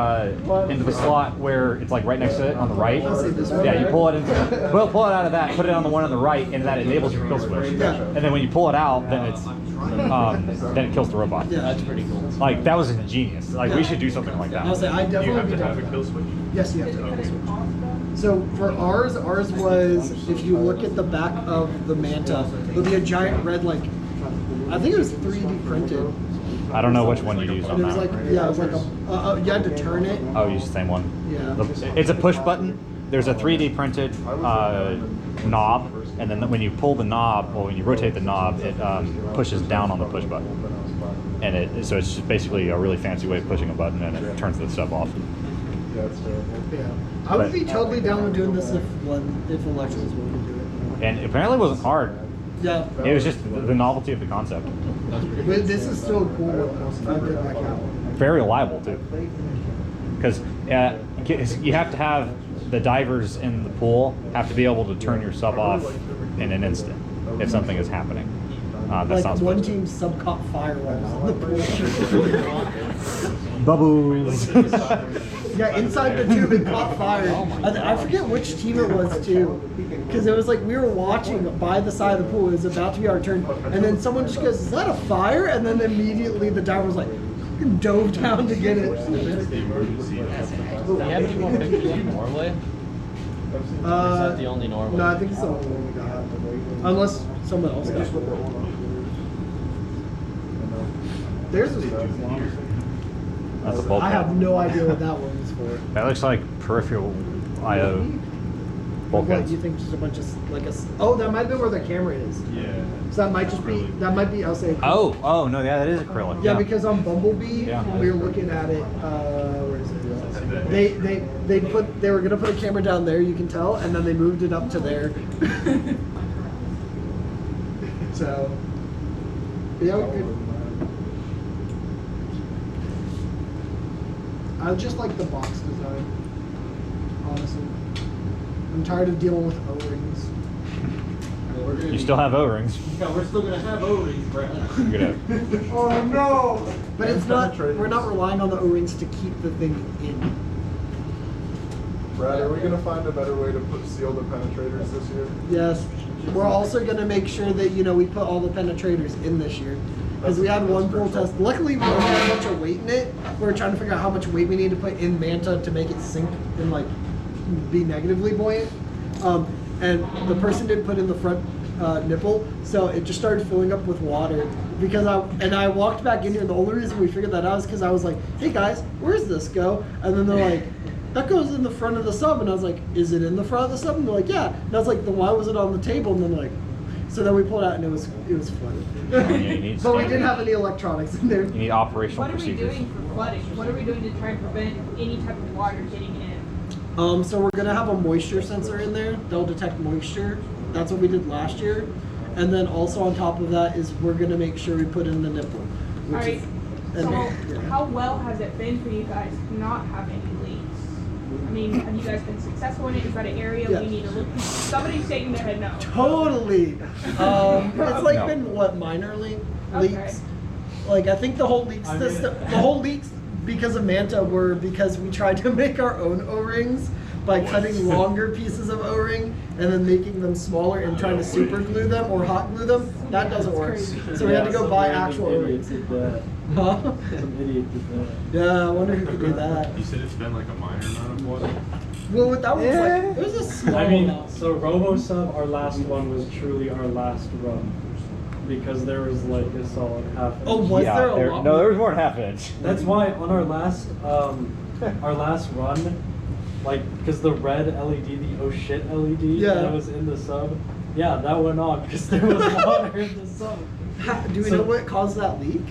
slot where it's like right next to it on the right. Yeah, you pull it pull it out of that, put it on the one on the right, and that enables your kill switch. And then when you pull it out, then it kills the robot.
Yeah.
That's pretty cool.
Like that was ingenious. Like we should do something like that.
I'll say I definitely
You have
be
to have
down.
a kill switch.
Yes, you have to have a switch. So for ours was, if you look at the back of the Manta, there'll be a giant red, like, I think it was 3D printed.
I don't know which one you use on
And it was
that.
like, yeah, it was like you had to turn it.
Oh, use the same one.
Yeah.
It's a push button. There's a 3D printed knob, and then when you pull the knob, or when you rotate the knob, it pushes down on the push button. And so it's just basically a really fancy way of pushing a button, and it turns the sub off.
Yeah. I would be totally down with doing this if elections were to do it.
And apparently it wasn't hard.
Yeah.
It was just the novelty of the concept.
But this is still a cool one. I did like that one.
Very reliable too. Because you have to have the divers in the pool have to be able to turn your sub off in an instant if something is happening. That's
Like
not
one
supposed to.
team sub caught fire while it was on the pool.
Bubbles.
Yeah, inside the tube it caught fire. I forget which team it was too, because it was like we were watching by the side of the pool. It was about to be our turn, and then someone just goes, "Is that a fire?" And then immediately the diver was like, dove down to get it.
Do you have any more pictures of Norway? Is that the only Norway?
No, I think it's the only one we got, unless someone else got it. Theirs was
That's a
I
bulkhead.
have no idea what that one was for.
That looks like peripheral IO
What
bulkheads.
you think? Just a bunch of oh, that might be where the camera is.
Yeah.
So that might just be I'll say.
Oh no, yeah, that is acrylic.
Yeah, because on Bumblebee,
Yeah.
we were looking at it. Where is it? They were gonna put a camera down there. You can tell, and then they moved it up to there. So, yeah, we could. I just like the box design. Honestly, I'm tired of dealing with O-rings.
You still have O-rings.
Yeah, we're still gonna have O-rings, Brad.
You're gonna.
Oh no! But it's not. We're not relying on the O-rings to keep the thing in.
Brad, are we gonna find a better way to seal the penetrators this year?
Yes. We're also gonna make sure that we put all the penetrators in this year. Because we had one pool test. Luckily, we don't have much of weight in it. We were trying to figure out how much weight we need to put in Manta to make it sink and be negatively buoyant. And the person didn't put in the front nipple, so it just started filling up with water. Because I walked back in here, and the only reason we figured that out is because I was like, "Hey guys, where's this go?" And then they're like, "That goes in the front of the sub." And I was like, "Is it in the front of the sub?" And they're like, "Yeah." And I was like, "Then why was it on the table?" And then like, so then we pulled it out, and it was flooded.
Yeah, you need
But we didn't have any electronics in there.
You need operational
What are we
procedures.
doing for flooding? What are we doing to try and prevent any type of water getting in?
So we're gonna have a moisture sensor in there. They'll detect moisture. That's what we did last year. And then also on top of that is we're gonna make sure we put in the nipple. Which
Alright,
is,
so
yeah.
how well has it been for you guys to not have any leaks? I mean, have you guys been successful in it? Is that an area
Yes.
we need to look? Somebody's shaking their head no.
Totally. It's like been minor leaks.
Okay.
Like I think the whole leaks because of Manta were because we tried to make our own O-rings, by cutting longer pieces of O-ring and then making them smaller and trying to super glue them or hot glue them. That doesn't work. So we had to go buy actual O-rings. Huh?
Some idiot did that.
Yeah, I wonder who could do that.
You said it's been like a minor amount of water?
Well, with that one was like, it was a small
I mean,
amount.
so RoboSub, our last one was truly our last run. Because there was like a solid half inch.
Oh, was there a lot?
No, there was more than half inch.
That's why on our last run, like, because the red LED, the oh shit LED that was in the sub, yeah, that went on because there was water in the sub.
Do we know what caused that leak?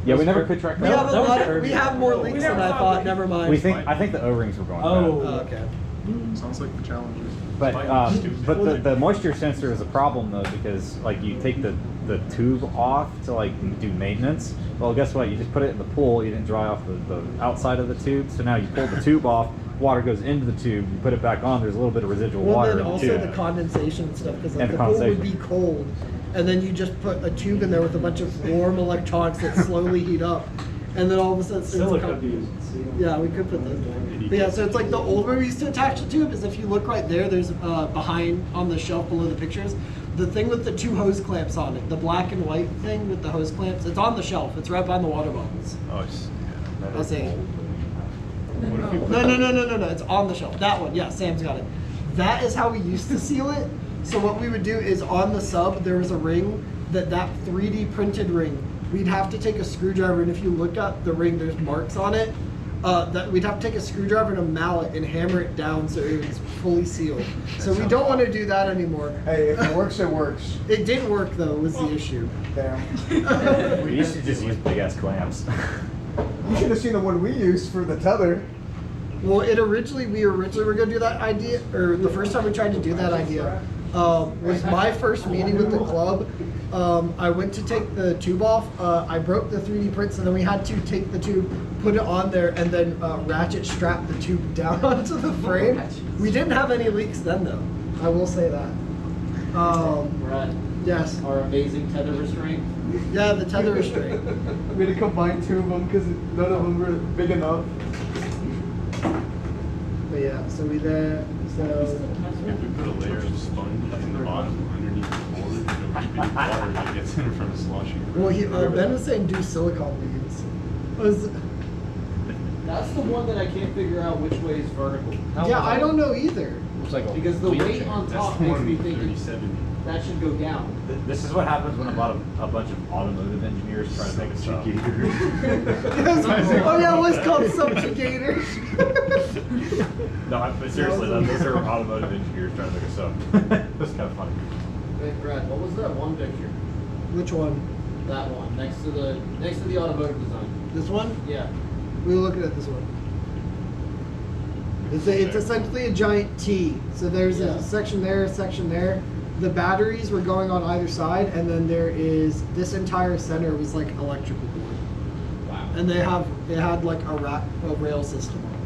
Yeah, we never could track
We
that.
we have more leaks than I thought. Never mind.
I think the O-rings were going bad.
Okay.
Sounds like the challenges.
But the moisture sensor is a problem though, because like you take the tube off to like do maintenance. Well, guess what? You just put it in the pool. You didn't dry off the outside of the tube, so now you pull the tube off. Water goes into the tube. You put it back on. There's a little bit of residual water in the tube.
Well, then also the condensation and stuff, because like,
And
the
the
pool would
condensation.
be cold, and then you just put a tube in there with a bunch of warm electronics that slowly heat up, and then all of a sudden
Silica beads.
Yeah, we could put those there. But yeah, so it's like the old way we used to attach the tube is if you look right there, there's behind on the shelf below the pictures, the thing with the 2 hose clamps on it, the black and white thing with the hose clamps, it's on the shelf. It's right behind the water bottles.
Oh, it's, yeah.
I'll say it. No, it's on the shelf. That one, yeah, Sam's got it. That is how we used to seal it. So what we would do is on the sub, there was a ring that 3D printed ring, we'd have to take a screwdriver, and if you look at the ring, there's marks on it. That we'd have to take a screwdriver and a mallet and hammer it down so it was fully sealed. So we don't want to do that anymore.
Hey, if it works, it works.
It did work though, was the issue.
Damn.
We used to just use big ass clamps.
You should have seen the one we used for the tether.
Well, we originally were gonna do that idea, or the first time we tried to do that idea was my first meeting with the club. I went to take the tube off. I broke the 3D print, so then we had to take the tube, put it on there, and then ratchet strap the tube down onto the frame. We didn't have any leaks then, though. I will say that.
Brad,
Yes.
our amazing tether restraint.
Yeah, the tether restraint.
We had to combine 2 of them because none of them were big enough.
But yeah, so we then so.
If we put a layer of sponge in the bottom underneath the board, it'll keep any water that gets in from sloshing.
Well, Ben was saying do silicone beads.
That's the one that I can't figure out which way is vertical.
Yeah, I don't know either.
Looks like a
Because the weight on top makes me think
3070.
that should go down.
This is what happens when a bunch of automotive engineers try to make a sub.
Oh yeah, it was called subjugator.
No, but seriously, those are automotive engineers trying to make a sub. That's kind of funny.
Hey Brad, what was that one picture?
Which one?
That one next to the automotive design.
This one?
Yeah.
We were looking at this one. It's essentially a giant T. So there's a section there, a section there. The batteries were going on either side, and then there is this entire center was like electrical board.
Wow.
And they had like a rail system on it.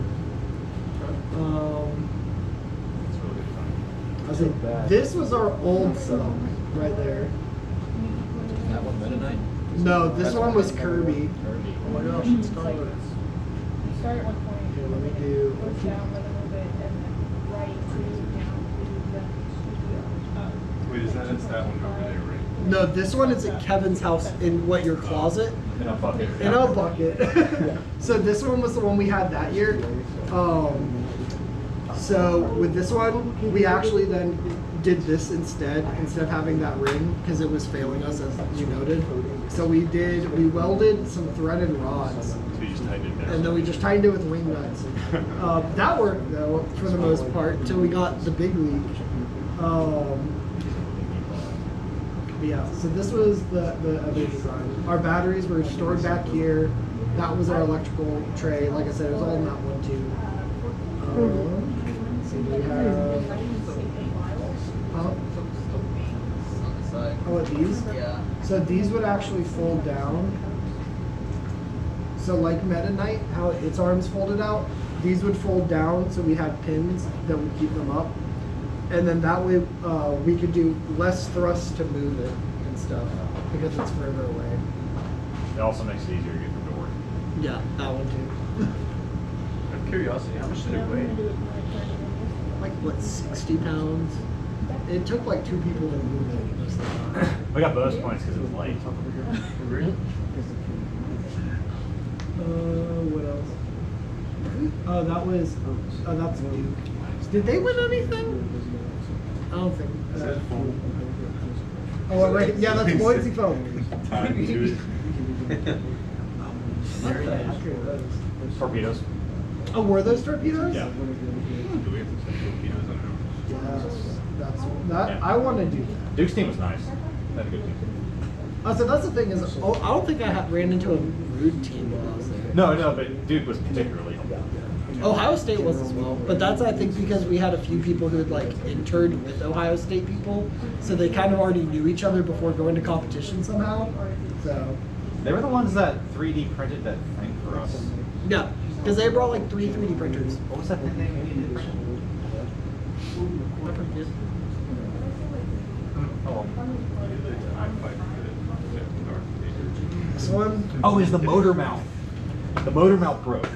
It's really fun.
I think this was our old sub right there.
That one Mennonite?
No, this one was Kirby.
Kirby.
Oh my gosh, it's taller.
You start at one point,
Here, let me do.
goes down a little bit, and then right to down to the
Wait, that's that one over there, right?
No, this one is at Kevin's house in what, your closet?
In a bucket.
In a bucket. So this one was the one we had that year. So with this one, we actually then did this instead of having that ring because it was failing us, as you noted. So we welded some threaded rods.
So you just tighten it down.
And then we just tightened it with wing nuts. That worked though, for the most part, until we got the big leak. Yeah, so this was the other design. Our batteries were stored back here. That was our electrical tray. Like I said, it was all in that one too. So we have. Oh, what, these?
Yeah.
So these would actually fold down. So like Meta Knight, how its arms folded out, these would fold down. So we had pins that would keep them up. And then that way we could do less thrust to move it and stuff because it's further away.
It also makes it easier to get the door.
Yeah, that one too.
curiosity, how much did it weigh?
Like what, 60 pounds? It took like 2 people to move it. Most of the time.
We got bonus points because it was light.
What else? Oh, that was. Oh, that's Duke. Did they win anything? I don't think. Oh, right. Yeah, that's Boise phone.
Torpedoes.
Oh, were those torpedoes?
Yeah.
Do we have to send torpedoes on
Yes. That's that.
Yeah.
I want to do that.
Duke's team was nice. They had a good team.
So that's the thing is, oh, I don't think I ran into a rude team while I was there.
No, but Duke was particularly.
Ohio State was as well, but that's I think because we had a few people who had like interned with Ohio State people, so they kind of already knew each other before going to competition somehow. So
They were the ones that 3D printed that thing for us.
yeah, because they brought like 3 3D printers.
What was that thing they needed to print?
This one?
Oh, is the motor mouth. The motor mouth broke.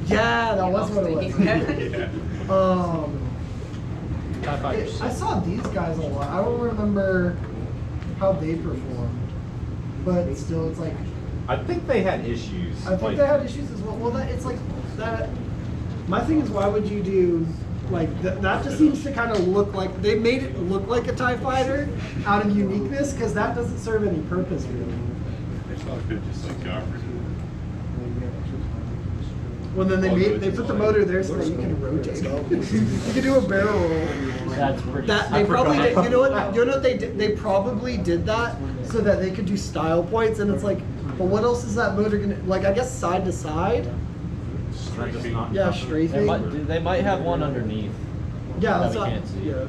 Yeah, that was what it was. I saw these guys a lot. I don't remember how they performed, but still, it's like
I think they had issues.
I think they had issues as well. Well, it's like that. My thing is, why would you do like that? Just seems to kind of look like they made it look like a TIE fighter out of uniqueness, because that doesn't serve any purpose really.
It's not good, just like Joffrey.
Well, then they put the motor there so that you can rotate. You can do a barrel roll.
That's pretty.
They probably did. You know what? You know what they did? They probably did that so that they could do style points, and it's like, well, what else is that motor gonna like? I guess side to side. Yeah, strafing.
They might have one underneath.
Yeah,
that
that's
we
not.
can't see.
Yeah.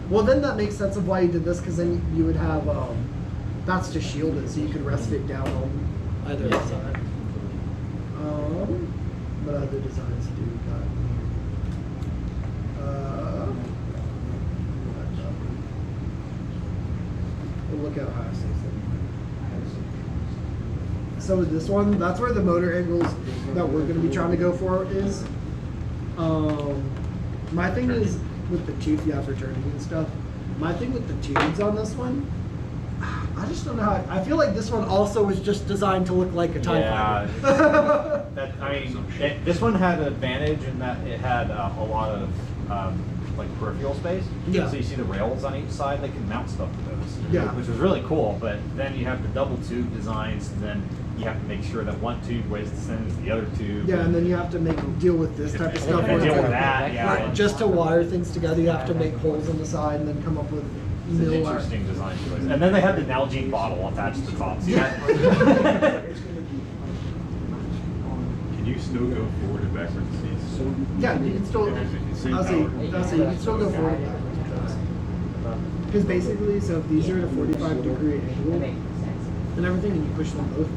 Well, then that makes sense of why you did this, because then you would have that's to shield it, so you could rest it down on either side. What other designs do we got? We'll look at Ohio State. So with this one, that's where the motor angles that we're going to be trying to go for is. My thing is with the tube, yeah, for turning and stuff. My thing with the tubes on this one, I just don't know how. I feel like this one also was just designed to look like a TIE fighter.
This one had an advantage in that it had a lot of like peripheral space.
Yeah.
So you see the rails on each side; they can mount stuff to those.
Yeah.
Which was really cool. But then you have the double tube designs, and then you have to make sure that one tube weighs the same as the other tube.
Yeah, and then you have to deal with this type of stuff.
And
where
deal
it's
with
like-
that, yeah.
like, just to wire things together, you have to make holes in the side and then come up with
It's an
mill wire.
interesting design choice. And then they had the Nalgene bottle attached to the top. See that?
Can you still go forward and backwards these?
Yeah, you can still.
Same
I'll say you can still go forward and backwards. Because basically, so if these are at a 45-degree angle and everything, and you push them both,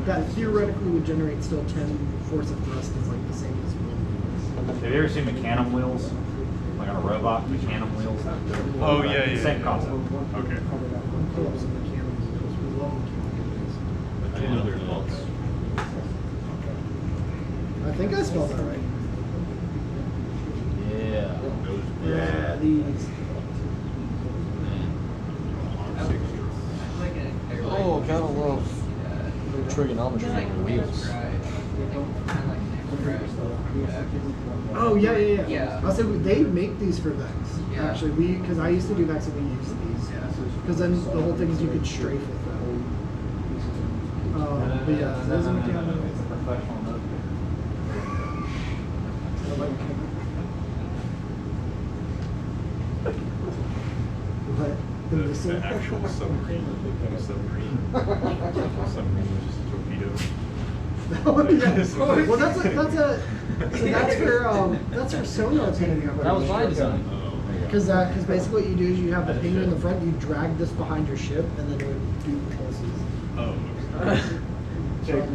that theoretically would generate still 10 force of thrust. It's like the same as one.
Have you ever seen Mechanum wheels? Like on a robot, Mechanum wheels?
Oh, yeah.
Same concept.
Okay.
Pull up some mechanical wheels. We love mechanical wheels.
I didn't know there were lots.
I think I spelled that right.
Yeah.
Yeah, these.
Oh, kind of love trigonometry on the wheels.
Oh yeah. I said they make these for Vex. Actually, because I used to do Vex and we used these. Because then the whole thing is you could strafe with them. But yeah, those are mechanical. What? The missile?
The actual submarine. Submarine was just a torpedo.
Oh yeah. Well, that's for sonar pinning.
That was my design.
Because basically what you do is you have the pinger in the front, you drag this behind your ship, and then it would do the pulses.
Oh.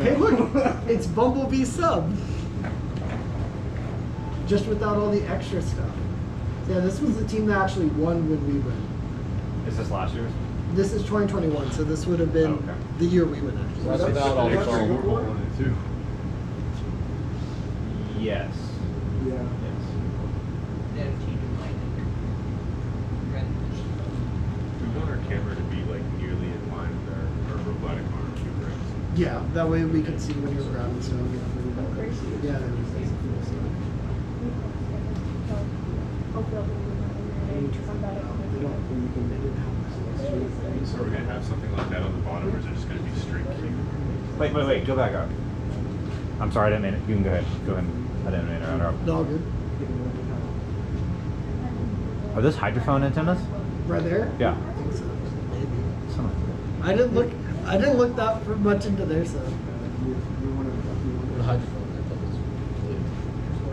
Hey, look, it's Bumblebee sub. Just without all the extra stuff. So yeah, this was the team that actually won when we went.
Is this last year's?
This is 2021, so this would have been the year we went actually.
That's without all the foam.
Yes.
Yeah.
We want our camera to be like nearly in line with our robotic arm too, right?
Yeah, that way we can see when you're grabbing stuff. Yeah.
So we're gonna have something like that on the bottom, or is it just gonna be straight cube?
Wait, go back up. I'm sorry, I didn't mean it. You can go ahead. Go ahead. I didn't mean to interrupt.
No, all good.
Are those hydrophone antennas?
Right there?
Yeah.
I think so. Maybe.
Some of them.
I didn't look that much into their stuff.
The hydrophone,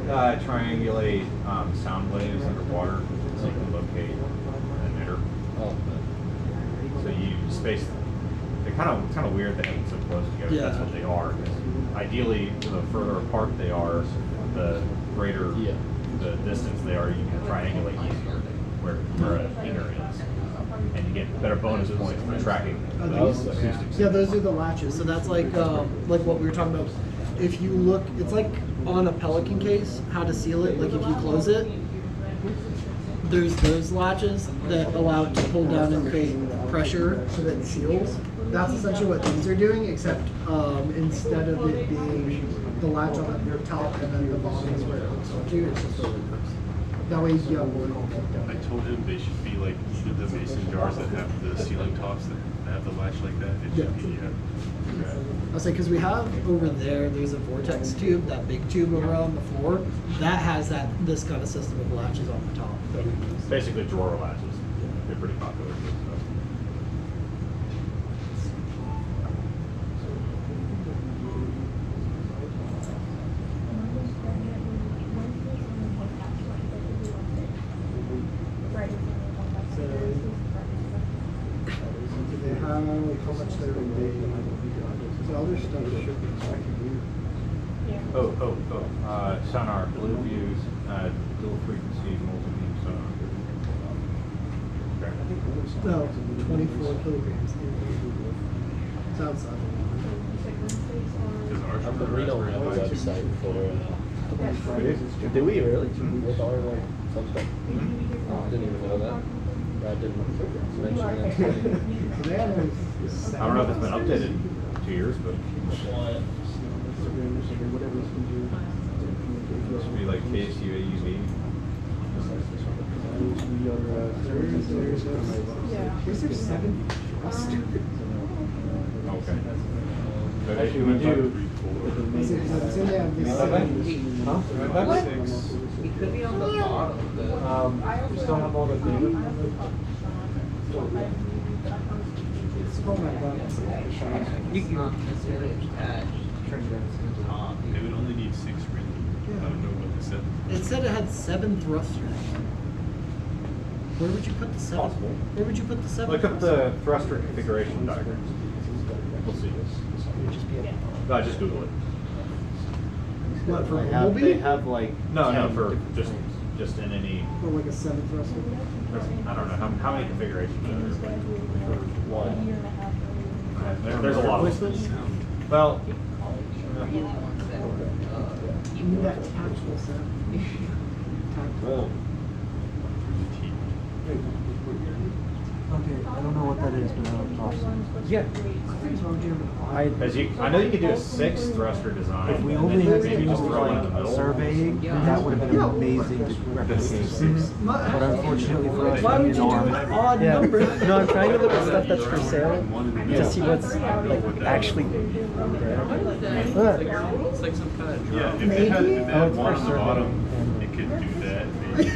I thought was
Triangulate sound waves underwater so you can locate an emitter.
Oh,
So you space. It's kind of weird that it's so close together.
Yeah.
That's what they are. 'Cause ideally, the further apart they are, the greater the distance they are. You can triangulate easier where an emitter is, and you get better bonus points for tracking. Acoustics.
Yeah, those are the latches. So that's like what we were talking about. If you look, it's like on a Pelican case, how to seal it. Like if you close it, there's those latches that allow it to pull down and create pressure so that it seals. That's essentially what these are doing, except instead of it being the latch on your top and then the bottom is where it hooks onto, it's just the hooks. That way you have one all hooked
I
up.
told him they should be like either the mason jars that have the ceiling tops that have the latch like that. It should be,
I'll say because we have over there's a vortex tube, that big tube over on the floor, that has this kind of system of latches on the top.
Basically drawer latches. They're pretty popular.
Do they have how much they're paying? So other stuff is shipping back here.
Sonar, blue views, dual frequency, multi-beam sonar.
No, 24 kilograms. Sounds like
I'm the read on the website for. Did we really? With our some stuff? Oh, I didn't even know that. I didn't mention that.
I don't know if it's been updated in 2 years, but it should be like KSU AUV.
Is there 7 thrust?
Okay. But if we do.
Is it
It could be on the bottom.
We still have all the data.
You can necessarily attach.
They would only need 6 really. I don't know what the 7.
It said it had 7 thrusters. Where would you put the 7? Where would you put the 7?
Look up the thruster configuration diagrams. We'll see. No, just Google it.
What, for
They
Bumblebee?
have like
No, for just in any.
Or like a 7 thruster?
I don't know how many configurations are there.
One.
There's a lot of them. Well,
You need that tactical set.
well,
Okay, I don't know what that is, but I'm awesome.
Yeah.
I know you could do a 6 thruster design.
If we
and
only
then
had
maybe
used
just throw one in the
like
middle.
surveying, that would have been amazing to replicate. But unfortunately for us,
Why
we
would you do
don't.
an odd number?
No, I'm trying to look at stuff that's for sale to see what's like actually.
It's like some kind of
Yeah,
drum.
if they had
it's
one
for
on the
survey.
bottom, it could do that. Maybe.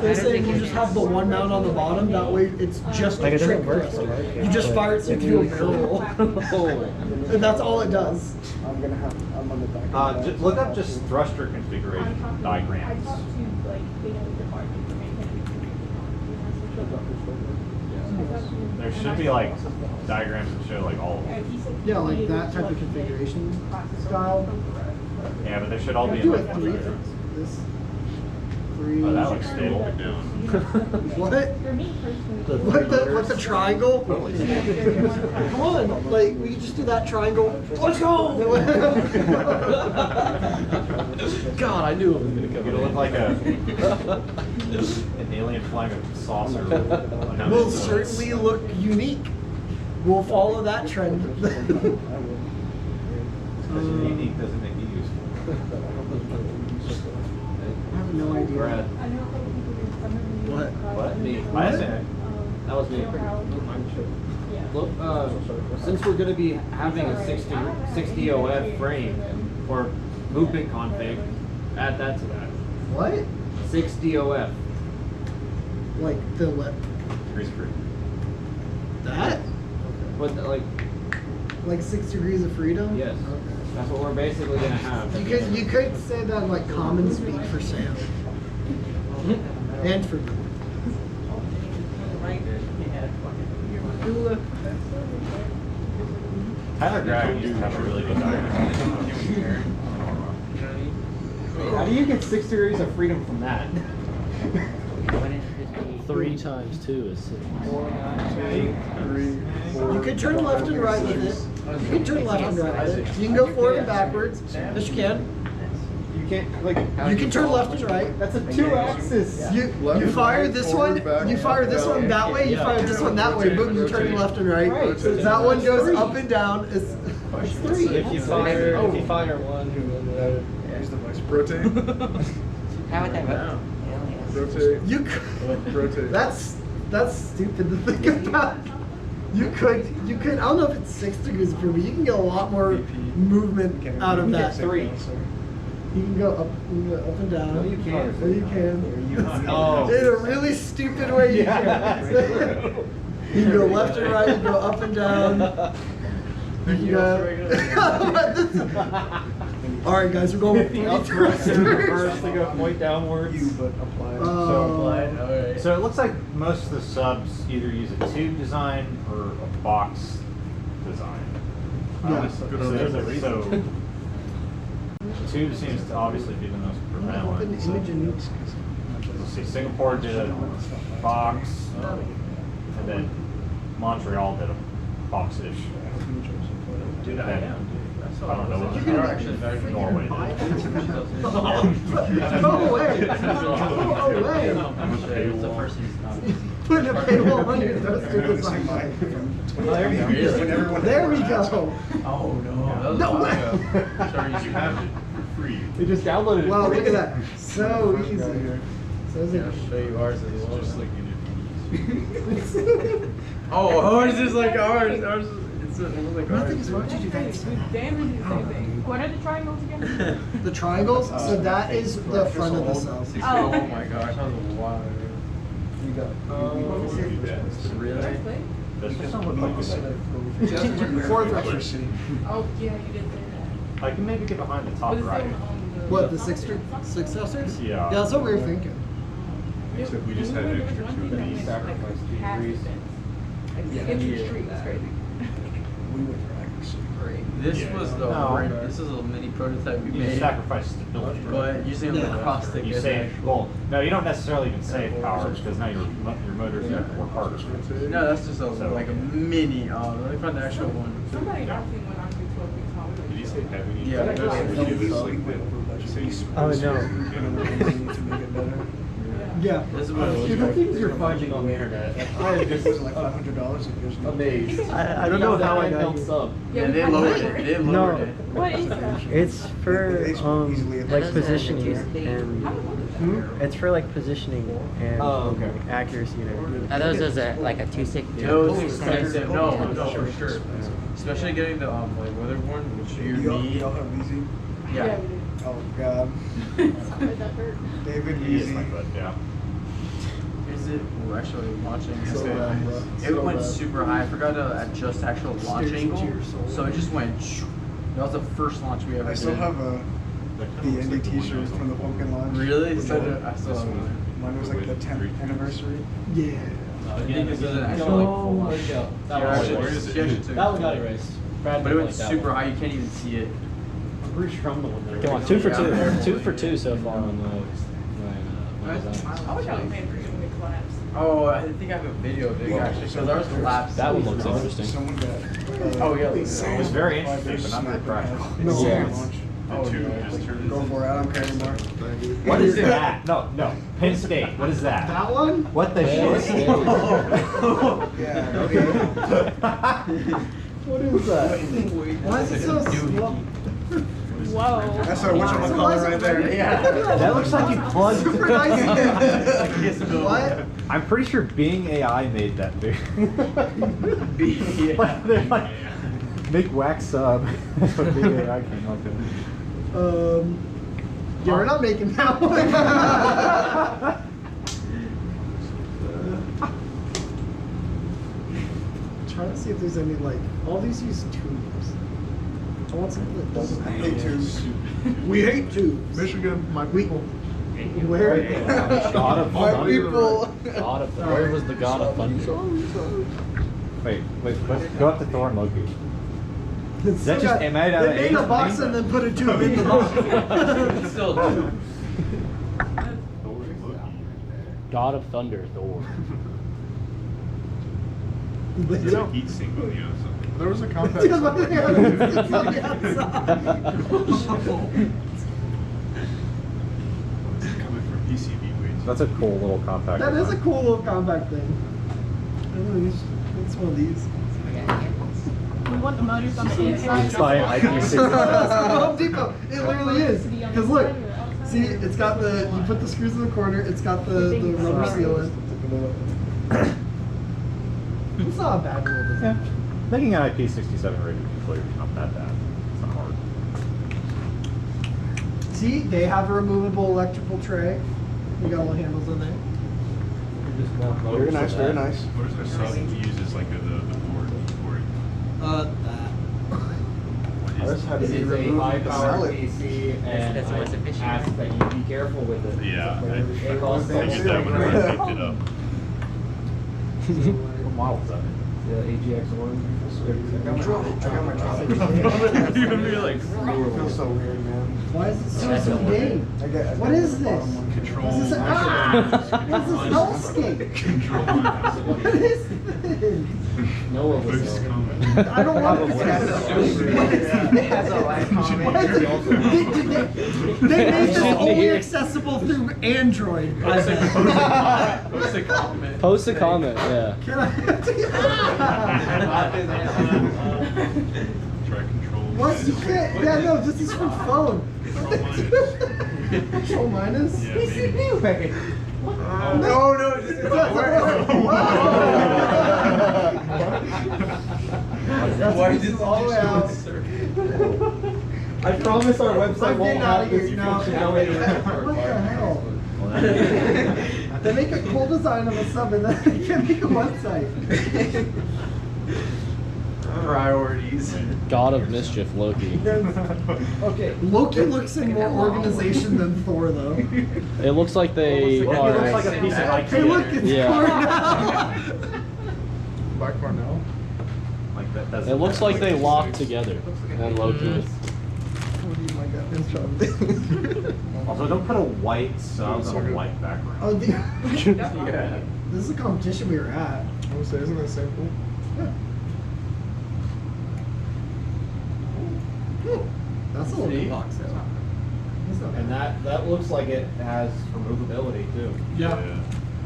They're saying you just have the one mount on the bottom, that way it's just
Like,
a
it doesn't
trick
work,
thruster.
right?
You just fire it into a barrel. And that's all it does.
I'm on the back.
Look up just thruster configuration diagrams. There should be like diagrams that show like all of them.
Yeah, like that type of configuration style.
Yeah, but they should all be in
Do
like
it
one
3
diagram.
things. This. 3.
Oh, that looks stable.
What?
For me personally.
What's a triangle? Come on, like we could just do that triangle. Let's go!
God, I knew it was gonna come.
It'll look like an alien flying a saucer.
Will certainly look unique. We'll follow that trend.
Unique doesn't make you useful.
I have no idea.
Brad.
What?
Me.
I say.
That was me. Look, since we're going to be having a 60 OF frame for movement config, add that to that.
What?
60 OF.
Like the what?
Grease free.
That?
But
like 6 degrees of freedom?
Yes. That's what we're basically going to have.
You could say that like common speak for Sam. And for me.
Tyler Graham used to have a really good diagram.
How do you get 6 degrees of freedom from that?
3 times 2 is 6.
3, 4.
You could turn left and right with it. You can turn left and right with it. You can go forward and backwards. Yes, you can.
You can't like.
You can turn left and right.
That's a 2-axis.
You fire this one. You fire this one that way. You fire this one that way. Boom! You turn left and right. That one goes up and down. It's 3.
If you fire one,
Use the vice. Rotate.
How would that go?
Rotate.
You could.
Rotate.
That's stupid to think about. You could. I don't know if it's 6 degrees of freedom, but you can get a lot more movement out of that.
3.
You can go up and down.
No, you can't.
No, you can.
Oh.
In a really stupid way, you can. You can go left and right. You can go up and down. You can go. All right, guys, we're going with
Up first and reverse to go point downwards.
But apply.
So it looks like most of the subs either use a tube design or a box design.
Yeah.
So tube seems to obviously be the most prevalent. So, let's see, Singapore did a box, and then Montreal did a box-ish.
Dude, I am.
I don't know what
You're actually better than
Norway did.
Go away! Go away!
It's the first thing.
Putting a paywall on your toaster design. There we go.
Oh no.
No way.
Sorry, you have it for free.
We just downloaded it.
Wow, look at that. So easy. So easy.
I'll show you ours as well.
Just like you
Oh, ours is like ours. Ours is like ours.
Nothing is wrong. Did you do that?
Damn, the same thing. What are the triangles again?
The triangles? So that is the front of the cell.
Oh my gosh, that was wild.
You go.
Really?
This doesn't look like this.
Fourth actually.
Oh, yeah, you did say that.
I can maybe get behind the top
Was it
right.
still on the...
What, the six successors?
Yeah.
Yeah, that's what we were thinking.
Except we just had an extra 2 of these.
Sacrifice 2 degrees. Entry street was crazy.
We went for accuracy. Great.
This was the this is a mini prototype we
You
made.
sacrifice stability.
But using the caustic
You
as
save,
actual.
well, no, you don't necessarily even save power because now your motors have to work harder.
No, that's just a like a mini. Let me find the actual one.
Somebody asked me when I was 12 weeks long.
Did you say heavy?
Yeah.
It was like
To make it better.
Yeah.
This is what it
Dude,
looks
the
like.
things you're finding on the internet. I am
This
just
was like $500. It goes
amazed.
I don't know how I got
built
you.
sub.
Yeah, they lowered it. They
No.
lowered it.
What is that?
It's for like positioning and it's for like positioning and
okay.
accuracy and everything.
Are those like a 2.6?
Those expensive. No, for sure. Especially getting the like weatherborn, which you need.
Y'all have easy?
Yeah.
we did.
Oh god.
Sorry, that hurt.
David
He is
Easy.
my foot, yeah.
Is it? We're actually launching.
So bad.
It went super high. I forgot to adjust actual launch angle, so it just went. That was the first launch we ever
I
did.
still have the Indie t-shirt from the pumpkin launch.
Really?
Which
I still have one.
Mine was like the 10th anniversary.
Yeah.
Again,
this is an actual
oh,
like
where'd it go? That
Yeah,
one
actually,
got
where is
erased.
it?
she actually took
That one got erased. Brad
But it
didn't
went
like that
super
one.
high. You can't even see it.
I'm pretty sure I'm the one that
Come on,
erased
2
it.
for 2.
Yeah.
2 for 2 so far on
my
I wish I was paying for it when it collapsed.
Oh, I think I have a video of it actually. So there was the lap.
That one looks interesting.
Oh yeah.
It was very interesting, but not very practical.
No,
Yeah.
The two just turned
Go for it. I don't care anymore.
What is that? No, no. Penn State. What is that?
That one?
What the
Penn
shit?
State.
Yeah. Okay.
What is that? Why is it so slow?
Whoa.
That's our whatchamacallit right there.
Yeah. That looks like you plugged.
Super nice. What?
I'm pretty sure Bing AI made that video.
Yeah.
They're like, make wax sub. That's what Bing AI came up with.
Yeah, we're not making that one. Trying to see if there's any like all these use tubes. I want something that doesn't.
I hate tubes.
We hate tubes.
Michigan, my people.
Where?
God of
My
Thunder.
people.
God of Thunder. Where was the God of Thunder?
Wait, let's go up to Thor and Loki.
Is
that just made out of
They made a
eight
box
things?
and then put a tube in the box.
Still do.
God of Thunder, Thor.
There's a heat sink on the outside.
There was a compact.
It's on the outside.
It's coming from PCB weights.
That's a cool little compact.
That is a cool little compact thing. It's one of these.
We want the motors on the inside.
It's like IP67.
Home Depot. It literally is. Because look, see, it's got the. You put the screws in the corner. It's got the rubber seal in. It's not a bad little design.
Yeah. Making an IP67 rated nuclear is not that bad. It's not hard.
See, they have a removable electrical tray. You got little handles in there.
Very nice. Very nice.
What is our sub uses like the board for it?
That.
This is a high-powered PC, and
That's
I
what's efficient.
ask that you be careful with it.
Yeah,
It costs
I get that whenever I picked it up.
What model is that?
the AGX1.
I got my trolley.
You're gonna be like,
It feels so weird, man.
Why is it so game? What is this?
control.
This is a, this is hellscape.
Control.
What is this?
Noah was
Boost
there.
comment.
I don't want this. What is this? What is it? They made this only accessible through Android. I bet.
Post a comment, yeah.
Can I?
Try control.
What? You can't. Yeah, no, this is for phone. Control minus?
Yeah, maybe.
No,
It doesn't work.
Why
This is all the way out.
I promise our website
I'm
won't
getting out
have
of
this
here now.
functionality.
What the hell? They make a cool design of a sub and then they can't make a website.
Priorities.
God of Mischief, Loki.
Okay, Loki looks in more organization than Thor, though.
It looks like they
It
are.
looks like a piece of IKEA.
Hey, look, it's
Yeah.
Cornell.
By Cornell.
Like that. That's
It looks like they lock together. And Loki.
Also, don't put a white sub on a white background.
Oh,
Yeah.
this is a competition we were at.
I would say, isn't that simple?
Yeah. That's a little
See?
box, though. That's not
And
bad.
that looks like it has removability too.
Yeah.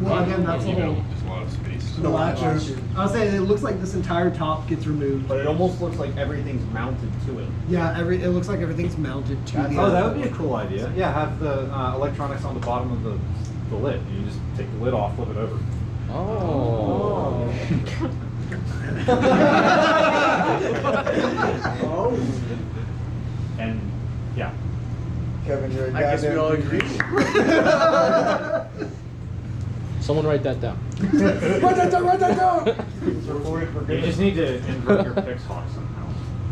Well, again, that's a
You know,
whole.
there's a lot of space.
The latches. I was saying it looks like this entire top gets removed.
But it almost looks like everything's mounted to it.
Yeah, it looks like everything's mounted to the.
Oh, that would be a cool idea. Yeah, have the electronics on the bottom of the lid. You just take the lid off, flip it over.
Oh.
Oh.
And yeah.
Kevin, you're a
I guess we all agree.
Someone write that down.
Write that down, write that down!
You just need to invert your Pixhawk somehow.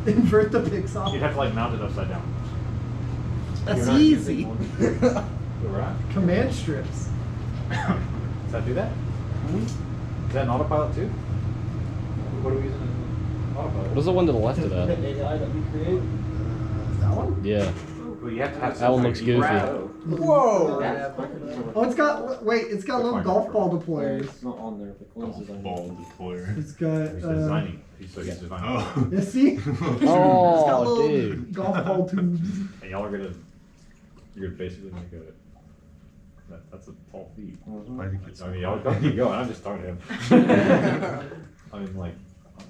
Invert the pixel.
You'd have to like mount it upside down.
That's
You're not
easy.
using one. Right.
Command strips.
Does that do that? Is that an autopilot too? What are we using as an autopilot?
What is the one to the left of that?
AI that we create.
That one?
Yeah.
Well, you have to have
That one
something
looks
you
goofy.
grab.
Whoa!
Oh, it's got it's got little golf ball deployers.
It's not on there. The cleanse design.
Ball deployer.
It's got.
He's designing. So he's designing.
Oh.
Yeah, see? It's got
Oh,
little
dude.
golf ball tubes.
And y'all are you're gonna basically make that's a tall feat.
Why do you get
I mean, y'all keep going. I'm just talking to him. I mean, like,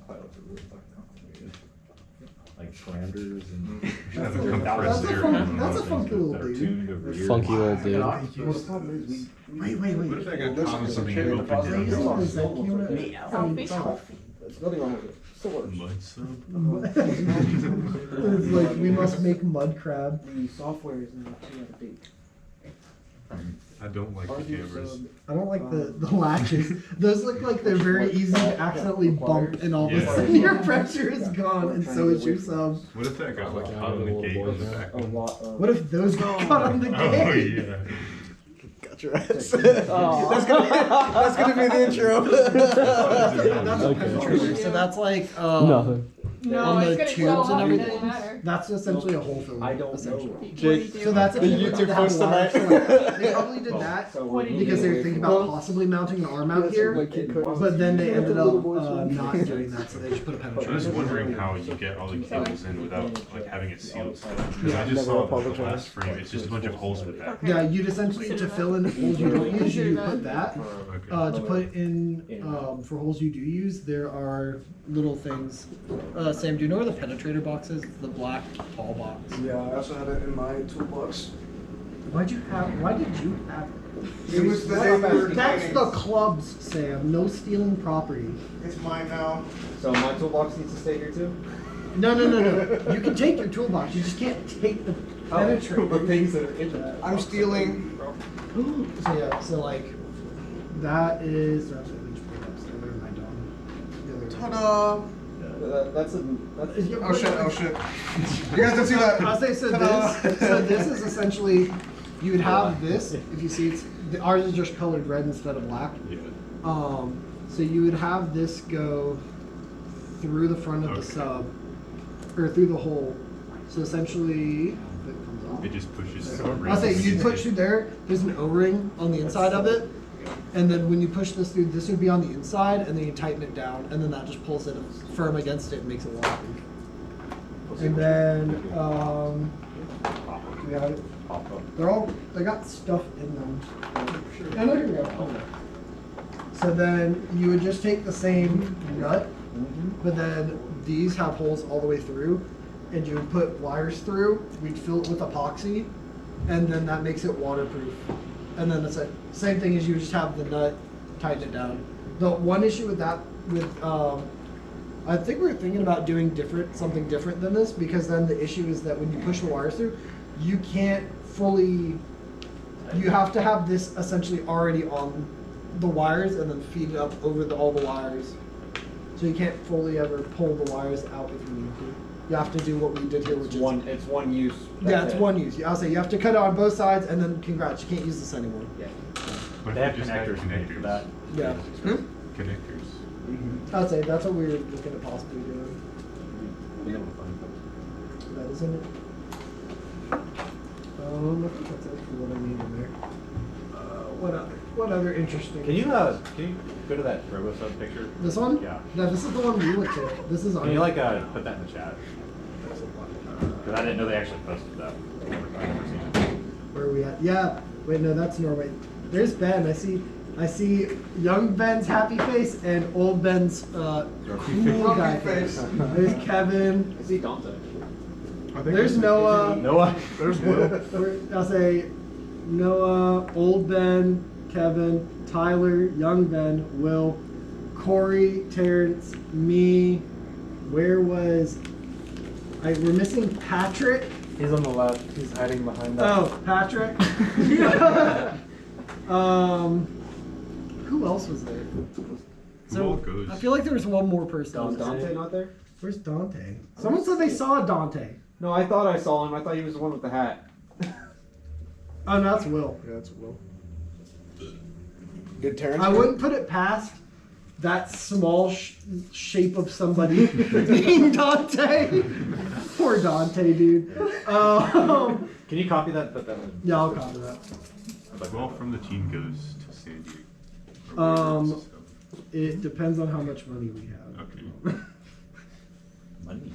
pilots are really fucking complicated. Like parameters and
That's a funky little
that are
dude.
tuned over here.
Funky little dude.
Well, the problem is
Wait.
What if that got caught on something and
Is
opened
there
down?
a Zen unit?
Selfish.
There's nothing wrong with it. Still works.
Mud sub?
It's like we must make mud crab.
The software is now too out of date.
I don't like the cameras.
I don't like the latches. Those look like they're very easy to accidentally bump, and all of a sudden your pressure is gone, and so is your sub.
What if that got like caught on the gate on the back?
What if those got caught on the
Oh
gate?
yeah.
got your ass. That's gonna be the intro.
That's a penetrator. So that's like
Nothing.
No,
on the
it's
tubes
gonna
and
go
everything.
matter.
That's essentially a hole filler.
I don't
essentially.
know.
Jake,
So that's
the
if you
YouTube
have
post
wires.
tonight.
So, like, they probably did that because they were thinking about possibly mounting an arm out here, but then they ended up not doing that, so they just put a
I'm
penetrator.
just wondering how you get all the cables in without like having it sealed still. Because I just saw the last frame. It's just a bunch of holes in the back.
Yeah, you'd essentially to fill in holes you don't use, you put that.
Okay.
To put in for holes you do use, there are little things. Sam, do you know where the penetrator box is? The black tall box.
Yeah, I also had it in my toolbox.
Why did you have it?
It was the day we were
That's
training.
the clubs, Sam. No stealing property.
It's mine now.
So my toolbox needs to stay here too?
No. You can take your toolbox. You just can't take the penetrator.
The things that are in that.
I'm stealing.
So yeah, so like that is. That's what we just put up. So never mind, Dom.
Ta-da!
That's a.
Oh shit! You guys don't see that?
I'll say so.
Ta-da.
This is essentially you would have this. If you see, ours is just colored red instead of black.
Yeah.
So you would have this go through the front of the sub, or through the hole. So essentially, if it comes off.
It just pushes.
I'll say you push through there. There's an O-ring on the inside of it, and then when you push this through, this would be on the inside, and then you tighten it down, and then that just pulls it firm against it and makes it waterproof. And then we have it. They got stuff in them. I know you're gonna. So then you would just take the same nut, but then these have holes all the way through, and you would put wires through. We'd fill it with epoxy, and then that makes it waterproof. And then it's the same thing as you just have the nut, tighten it down. The one issue with that, I think we were thinking about doing something different than this, because then the issue is that when you push the wires through, you can't fully. You have to have this essentially already on the wires and then feed it up over all the wires. So you can't fully ever pull the wires out if you need to. You have to do what we did here, which is
It's one use.
yeah, it's one use. I'll say you have to cut it on both sides, and then congrats, you can't use this anymore.
Yeah.
But
They have
just had
connectors made for that.
Yeah.
Connectors.
I'd say that's what we were looking at possibly doing. That isn't it. I think that's it for what I need in there. What other interesting?
Can you go to that RoboSub picture?
This one?
Yeah.
No, this is the one we looked at. This is
Can you like put that in the chat? Because I didn't know they actually posted that. I've never seen it.
Where are we at? Yeah. Wait, no, that's Norway. There's Ben. I see young Ben's happy face and old Ben's cool guy face. There's Kevin.
I see Dante.
There's Noah.
There's Will.
I'll say Noah, old Ben, Kevin, Tyler, young Ben, Will, Corey, Terrence, me. Where was we're missing Patrick.
He's on the left. He's hiding behind that.
Oh, Patrick. Who else was there?
Who all goes?
I feel like there was one more person.
Dante not there?
Where's Dante? Someone said they saw Dante.
No, I thought I saw him. I thought he was the one with the hat.
Oh, no, that's Will.
Yeah, that's Will. Did Terrence?
I wouldn't put it past that small shape of somebody being Dante. Poor Dante, dude.
Can you copy that and put that in?
Yeah, I'll copy that.
Well, from the team goes to San Diego. Or wherever else is going.
It depends on how much money we have.
Okay.
Money.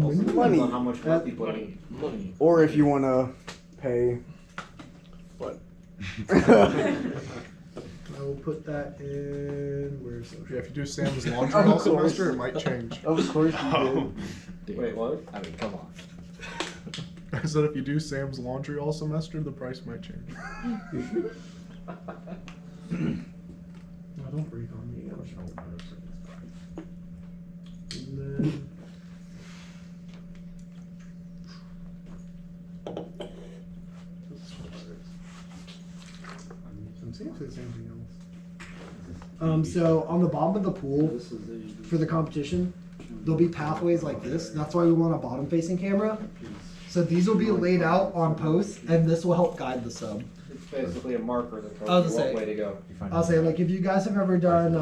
Also depends
Money.
on how much work you put in.
Money.
Or if you want to pay, what?
I will put that in. Where's
Yeah, if you do Sam's laundry all semester, it might change.
Of course you
Oh.
did.
Wait, what?
I mean, come on.
I said if you do Sam's laundry all semester, the price might change.
No, don't breathe on me. And then. I'm seeing if there's anything else. So on the bottom of the pool, for the competition, there'll be pathways like this. That's why we want a bottom-facing camera. So these will be laid out on posts, and this will help guide the sub.
It's basically a marker that
I
tells
was
you
gonna
what
say-
way to go.
I'll say, like, if you guys have ever done,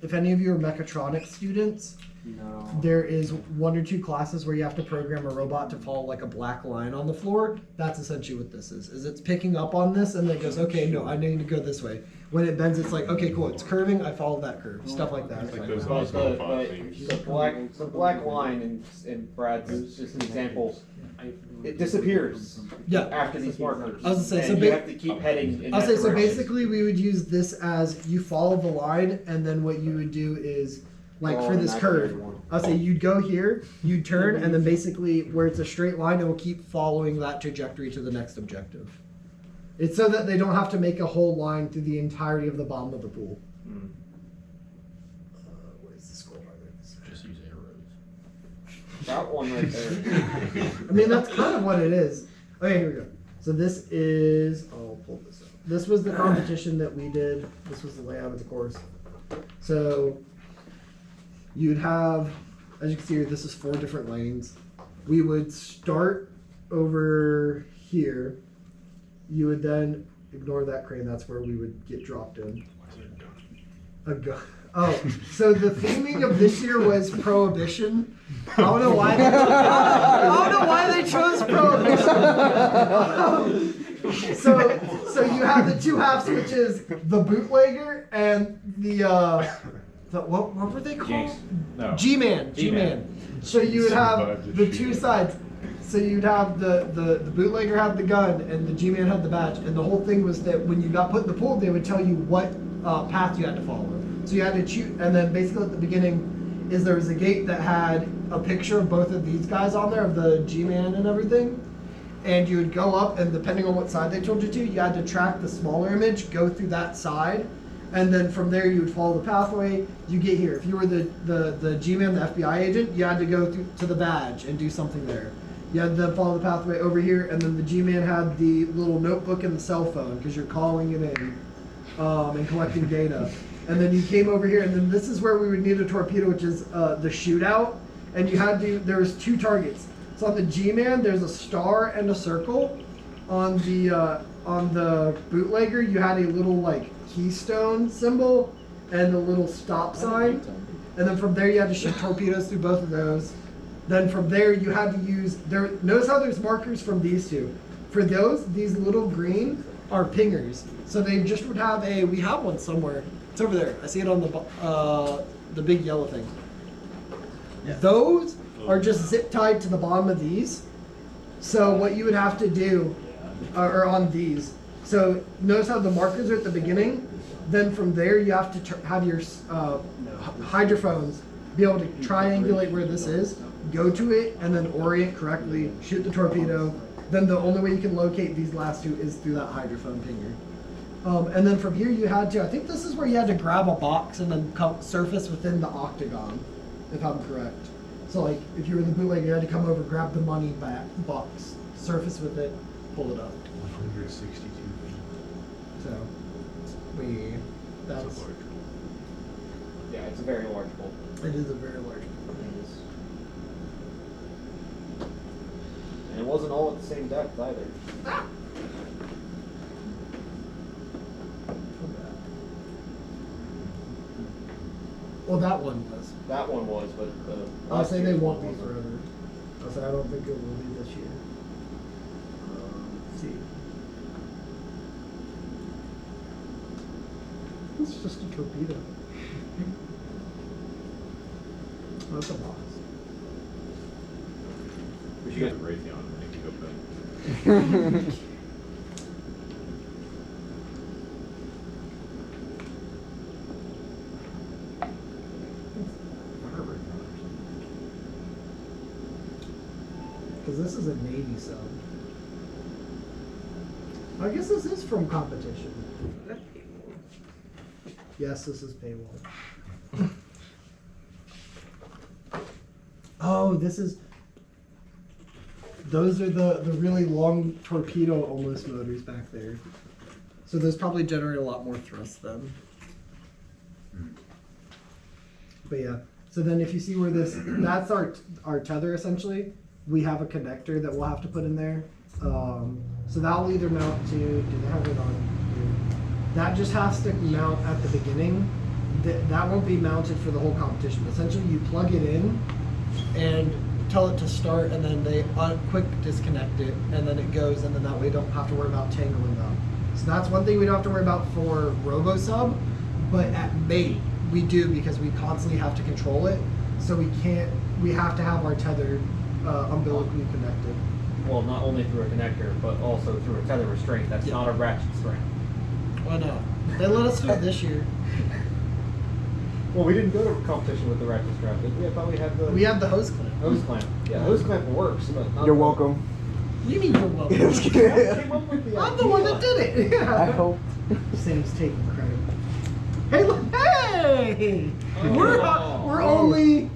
if any of you are mechatronics students,
No.
there is 1 or 2 classes where you have to program a robot to follow like a black line on the floor. That's essentially what this is it's picking up on this and then it goes, okay, no, I need to go this way. When it bends, it's like, okay, cool, it's curving, I follow that curve. Stuff like that.
Like those
But
Osmo Pod things.
the black line in Brad's just an example, it disappears.
Yeah.
After these markers.
I was gonna say,
and
so
you
ba-
have to keep heading in
I'll
that
say, so
direction.
basically we would use this as you follow the line and then what you would do is, like
Follow
for this
that
curve,
curve one.
I'll say you'd go here, you'd turn, and then basically where it's a straight line, it will keep following that trajectory to the next objective. It's so that they don't have to make a whole line through the entirety of the bottom of the pool.
Mm.
What is the scroll bar?
Just use arrows.
That one right there.
I mean, that's kind of what it is. Okay, here we go. So this is, I'll pull this up. This was the competition that we did. This was the layout of the course. So you'd have, as you can see here, this is 4 different lanes. We would start over here. You would then ignore that crane. That's where we would get dropped in. A gun. Oh, so the theming of this year was Prohibition. I don't know why. I don't know why they chose Prohibition. So you have the 2 halves, which is the bootlegger and the what were they called?
Jinx. No.
G-Man. G-Man. So you would have the 2 sides. So you'd have the bootlegger had the gun and the G-Man had the badge, and the whole thing was that when you got put in the pool, they would tell you what path you had to follow. So you had to choose, and then basically at the beginning is there was a gate that had a picture of both of these guys on there, of the G-Man and everything, and you would go up, and depending on what side they told you to, you had to track the smaller image, go through that side, and then from there you would follow the pathway. You get here. If you were the G-Man, the FBI agent, you had to go through to the badge and do something there. You had to follow the pathway over here, and then the G-Man had the little notebook and the cell phone because you're calling it in and collecting data. And then you came over here, and then this is where we would need a torpedo, which is the shootout. And you had to, there was 2 targets. So on the G-Man, there's a star and a circle. On the bootlegger, you had a little like keystone symbol and a little stop sign. And then from there, you had to shoot torpedoes through both of those. Then from there, you had to use, notice how there's markers from these 2. For those, these little green are pingers. So they just would have we have one somewhere. It's over there. I see it on the big yellow thing. Yeah. Those are just zip tied to the bottom of these. So what you would have to do, or on these. So notice how the markers are at the beginning. Then from there, you have to have your hydrophones be able to triangulate where this is, go to it, and then orient correctly, shoot the torpedo. Then the only way you can locate these last 2 is through that hydrophone pinger. And then from here you had to, I think this is where you had to grab a box and then surface within the octagon, if I'm correct. So like, if you were the bootlegger, you had to come over, grab the money box, surface with it, pull it up.
162.
So, that's,
Yeah, it's a very large pool.
it is a very large pool.
And it wasn't all at the same depth either.
Well, that one was.
That one was, but
I'll say they won't be
wasn't.
forever. I'll say I don't think it will be this year. see. It's just a torpedo. Oh, that's a box.
We should get Raytheon and make you go put.
Because this is a Navy sub. I guess this is from competition. Yes, this is paywall. Oh, this is. Those are the really long torpedo almost motors back there. So those probably generate a lot more thrust then. But yeah, so then if you see where this, that's our tether essentially. We have a connector that we'll have to put in there. So that'll either mount to, do they have it on here? That just has to mount at the beginning. That won't be mounted for the whole competition. Essentially you plug it in and tell it to start, and then they quick disconnect it, and then it goes, and then that way you don't have to worry about tangling them. So that's one thing we don't have to worry about for RoboSub, but at Mate we do, because we constantly have to control it. So we have to have our tether umbilically connected.
Well, not only through a connector, but also through a tether restraint. That's not a ratchet strap.
Why not? They let us do it this year.
Well, we didn't go to competition with the ratchet strap, did we? I thought we had the...
We had the hose clamp.
Hose clamp. Yeah, hose clamp works, but not
You're
the-
welcome.
What do you mean you're welcome? I'm the one that did it. Yeah.
I hope.
Sam's taking credit. Hey, look! Hey! We're only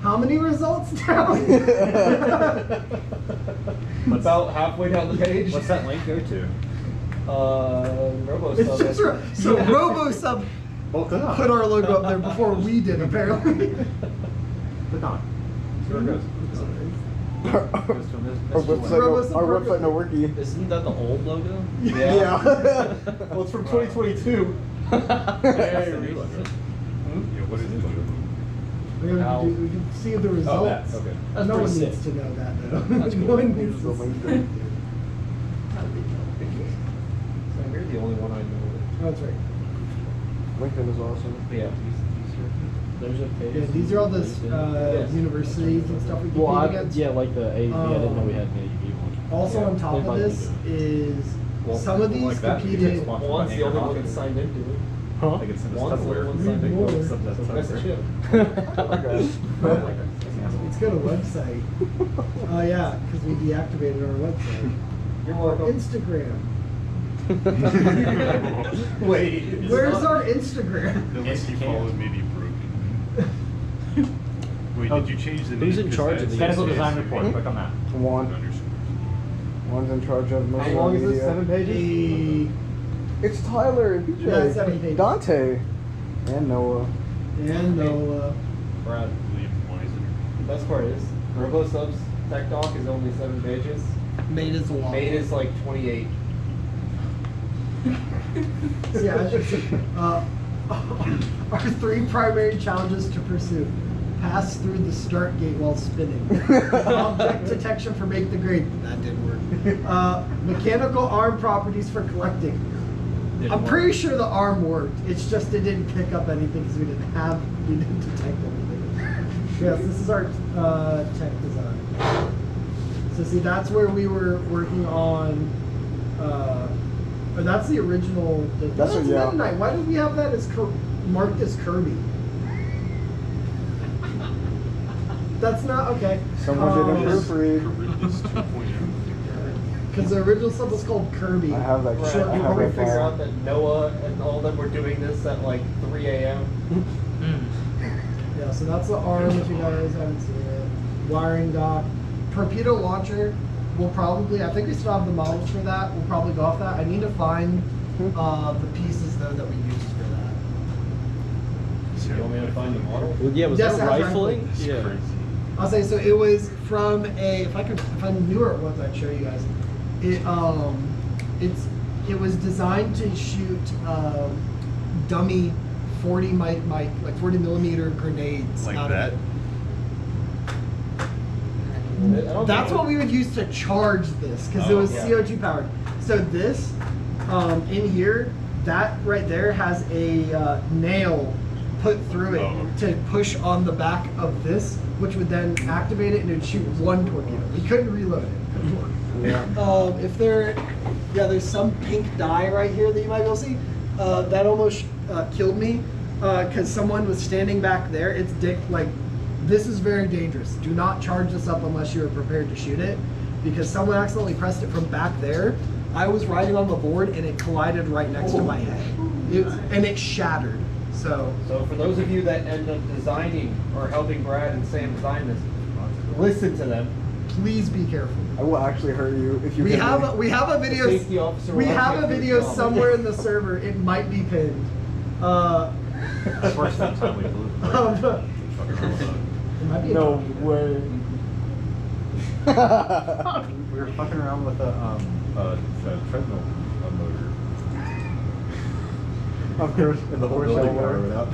how many results down?
About halfway down the page.
What's that link go to?
RoboSub.
It's just so RoboSub put our logo up there before we did, apparently.
Click on. See where it goes.
Our website no worky.
Isn't that the old logo?
Yeah.
Well, it's from 2022.
Yeah, what is it?
We can see the results.
Oh, that's okay.
That's
no
pretty
one
sick.
needs to know that though.
That's
No
cool.
one needs to see that.
So you're the only one I know.
That's right.
LinkedIn is awesome.
Yeah.
There's a page.
Yeah, these are all the universities and stuff we compete
Well,
against.
yeah, like the AV. I didn't know we had an AV one.
Also
Yeah,
on top
they
of
might be
this
doing
is some of these competed.
One's the only one that's signed into it.
Huh?
They can send us
One's the
Tupperware.
only one signed
More.
into it.
Send us
That's
Tupperware.
chip.
Let's go to website. Oh yeah, because we deactivated our website.
You're welcome.
Instagram.
Wait.
Where's our Instagram?
The list you followed may be broken. Wait, did you change the name?
Who's in
'Cause
charge of
that's
the
Technical
yes,
design
yes,
report. Click on that.
One.
underscores.
One's in charge of most
How
of
long
the
is this?
media.
7 pages?
It's Tyler and BJ.
Yeah, 7 pages.
Dante. And Noah.
And Noah.
Brad.
William Weiser.
The best part is, RoboSub's tech doc is only 7 pages.
Mate is a lot.
Mate is like 28.
Yeah, as you see, our 3 primary challenges to pursue. Pass through the start gate while spinning. Object detection for make the grade. That didn't work. Mechanical arm properties for collecting. I'm pretty sure the arm worked. It's just it didn't pick up anything because we didn't detect anything. Yes, this is our tech design. So see, that's where we were working on. Or that's the original. That's
yeah.
Midnight. Why did we have that as marked as Kirby? That's not okay.
Someone didn't proofread.
Charybdis 2.0.
Because the original stuff was called Kirby.
I have that.
Right.
I
You
have
probably
that
figure
file.
out that Noah and all of them were doing this at like 3 a.m.
Yeah, so that's the arm if you guys haven't seen it. Wiring dock. Torpedo launcher. We'll probably, I think we still have the models for that. We'll probably go off that. I need to find the pieces though that we used for that.
You want me to find the model?
Well, yeah, was
Yes,
that
it has
rifling?
It's
Yeah.
crazy.
I'll say so. It was from a. If I knew where it was, I'd show you guys. It was designed to shoot dummy 40 like 40 millimeter grenades.
Like
out
that?
Of it. That's what we would use to charge this because it was CO2 powered. So this in here, that right there has a nail put through it to push on the back of this, which would then activate it and it would shoot one torpedo. We couldn't reload it.
Yeah.
If there, there's some pink dye right here that you might be able to see. That almost killed me because someone was standing back there. It's this is very dangerous. Do not charge this up unless you are prepared to shoot it, because someone accidentally pressed it from back there. I was riding on the board and it collided right next to my head, and it shattered. So
for those of you that end up designing or helping Brad and Sam design this, listen to them.
Please be careful.
I will actually hurt you if you.
We have a video.
Safety officer
We
will
have a
take
video
this
somewhere in the server. It might be pinned.
That's worse than the time we blew.
It might be
No way.
We were fucking around with a treadmill motor.
Of course.
And the whole
Of course
building
y'all
power
were.
went out.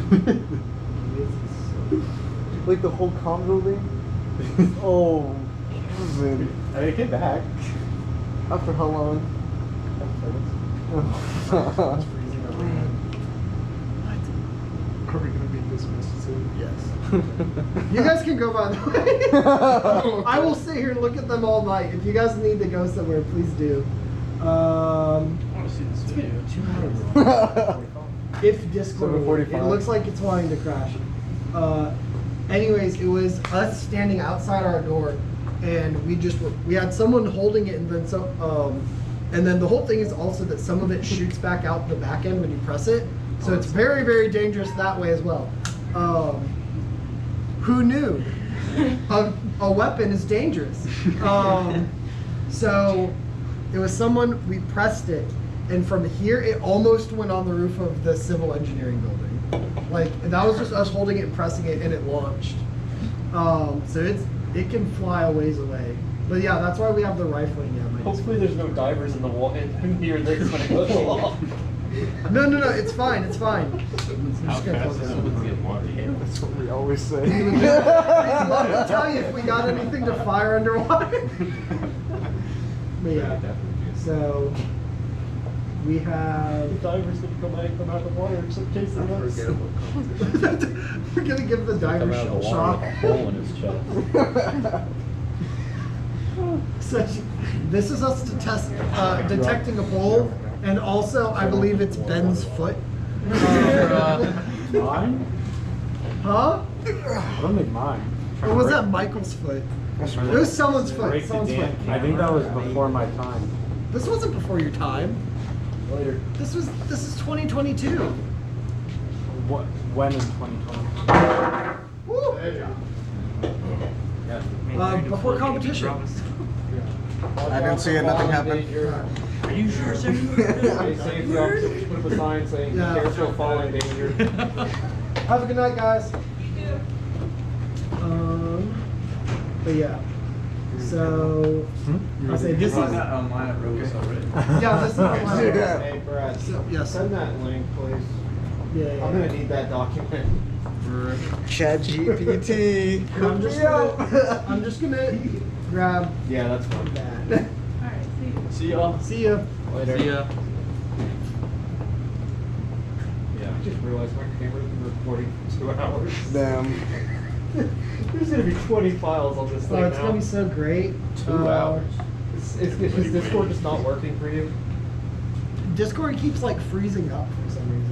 Like the whole console thing? Oh, Kevin.
I mean, it came back.
After how long?
It's freezing up. Are we gonna be dismissed soon?
Yes. You guys can go by the way. I will sit here and look at them all night. If you guys need to go somewhere, please do.
I want to see this video.
2 hours. If Discord,
7:45.
it looks like it's wanting to crash. Anyways, it was us standing outside our door, and we had someone holding it, and then the whole thing is also that some of it shoots back out the back end when you press it, so it's very, very dangerous that way as well. Who knew? A weapon is dangerous. So it was someone, we pressed it, and from here it almost went on the roof of the civil engineering building. Like, that was just us holding it and pressing it, and it launched. So it can fly a ways away. But yeah, that's why we have the rifling. Yeah,
Hopefully there's no divers in the wall near this when it goes along.
No, it's fine, it's fine.
How fast is someone getting water?
That's what we always say.
We'd love to tell you if we got anything to fire underwater. But yeah, so we have.
The divers gonna come back from out of the water and start chasing us.
We're gonna give the diver
Come out of the
shell
water
shock.
with a hole in his chest.
This is us to test detecting a pole, and also I believe it's Ben's foot.
Mine?
Huh?
I don't think mine.
Or was that Michael's foot? It was someone's foot.
Break the
Someone's
damn
foot.
I think that was before my time.
This wasn't before your time.
Later.
This is 2022.
What? When in 2020?
Woo! Before competition.
I didn't see it, nothing happened.
Are you sure, sir? Safety officer put up a sign saying,
Yeah.
"Be careful, fall in danger."
Have a good night, guys. But yeah. So I say this is
online at Release already.
yeah, this is online.
Hey, Brad.
So, yes.
Send that link, please.
Yeah.
I'm gonna need that document.
ChatGPT.
I'm just gonna grab
Yeah, that's fine.
that.
Alright, see you.
See y'all.
See ya.
Later.
See ya.
Yeah, I just realized my camera's been recording for 2 hours.
Damn.
There's gonna be 20 files on this thing
Oh, it's
now.
gonna be so great.
2 hours.
Is Discord just not working for you?
Discord keeps like freezing up for some reason.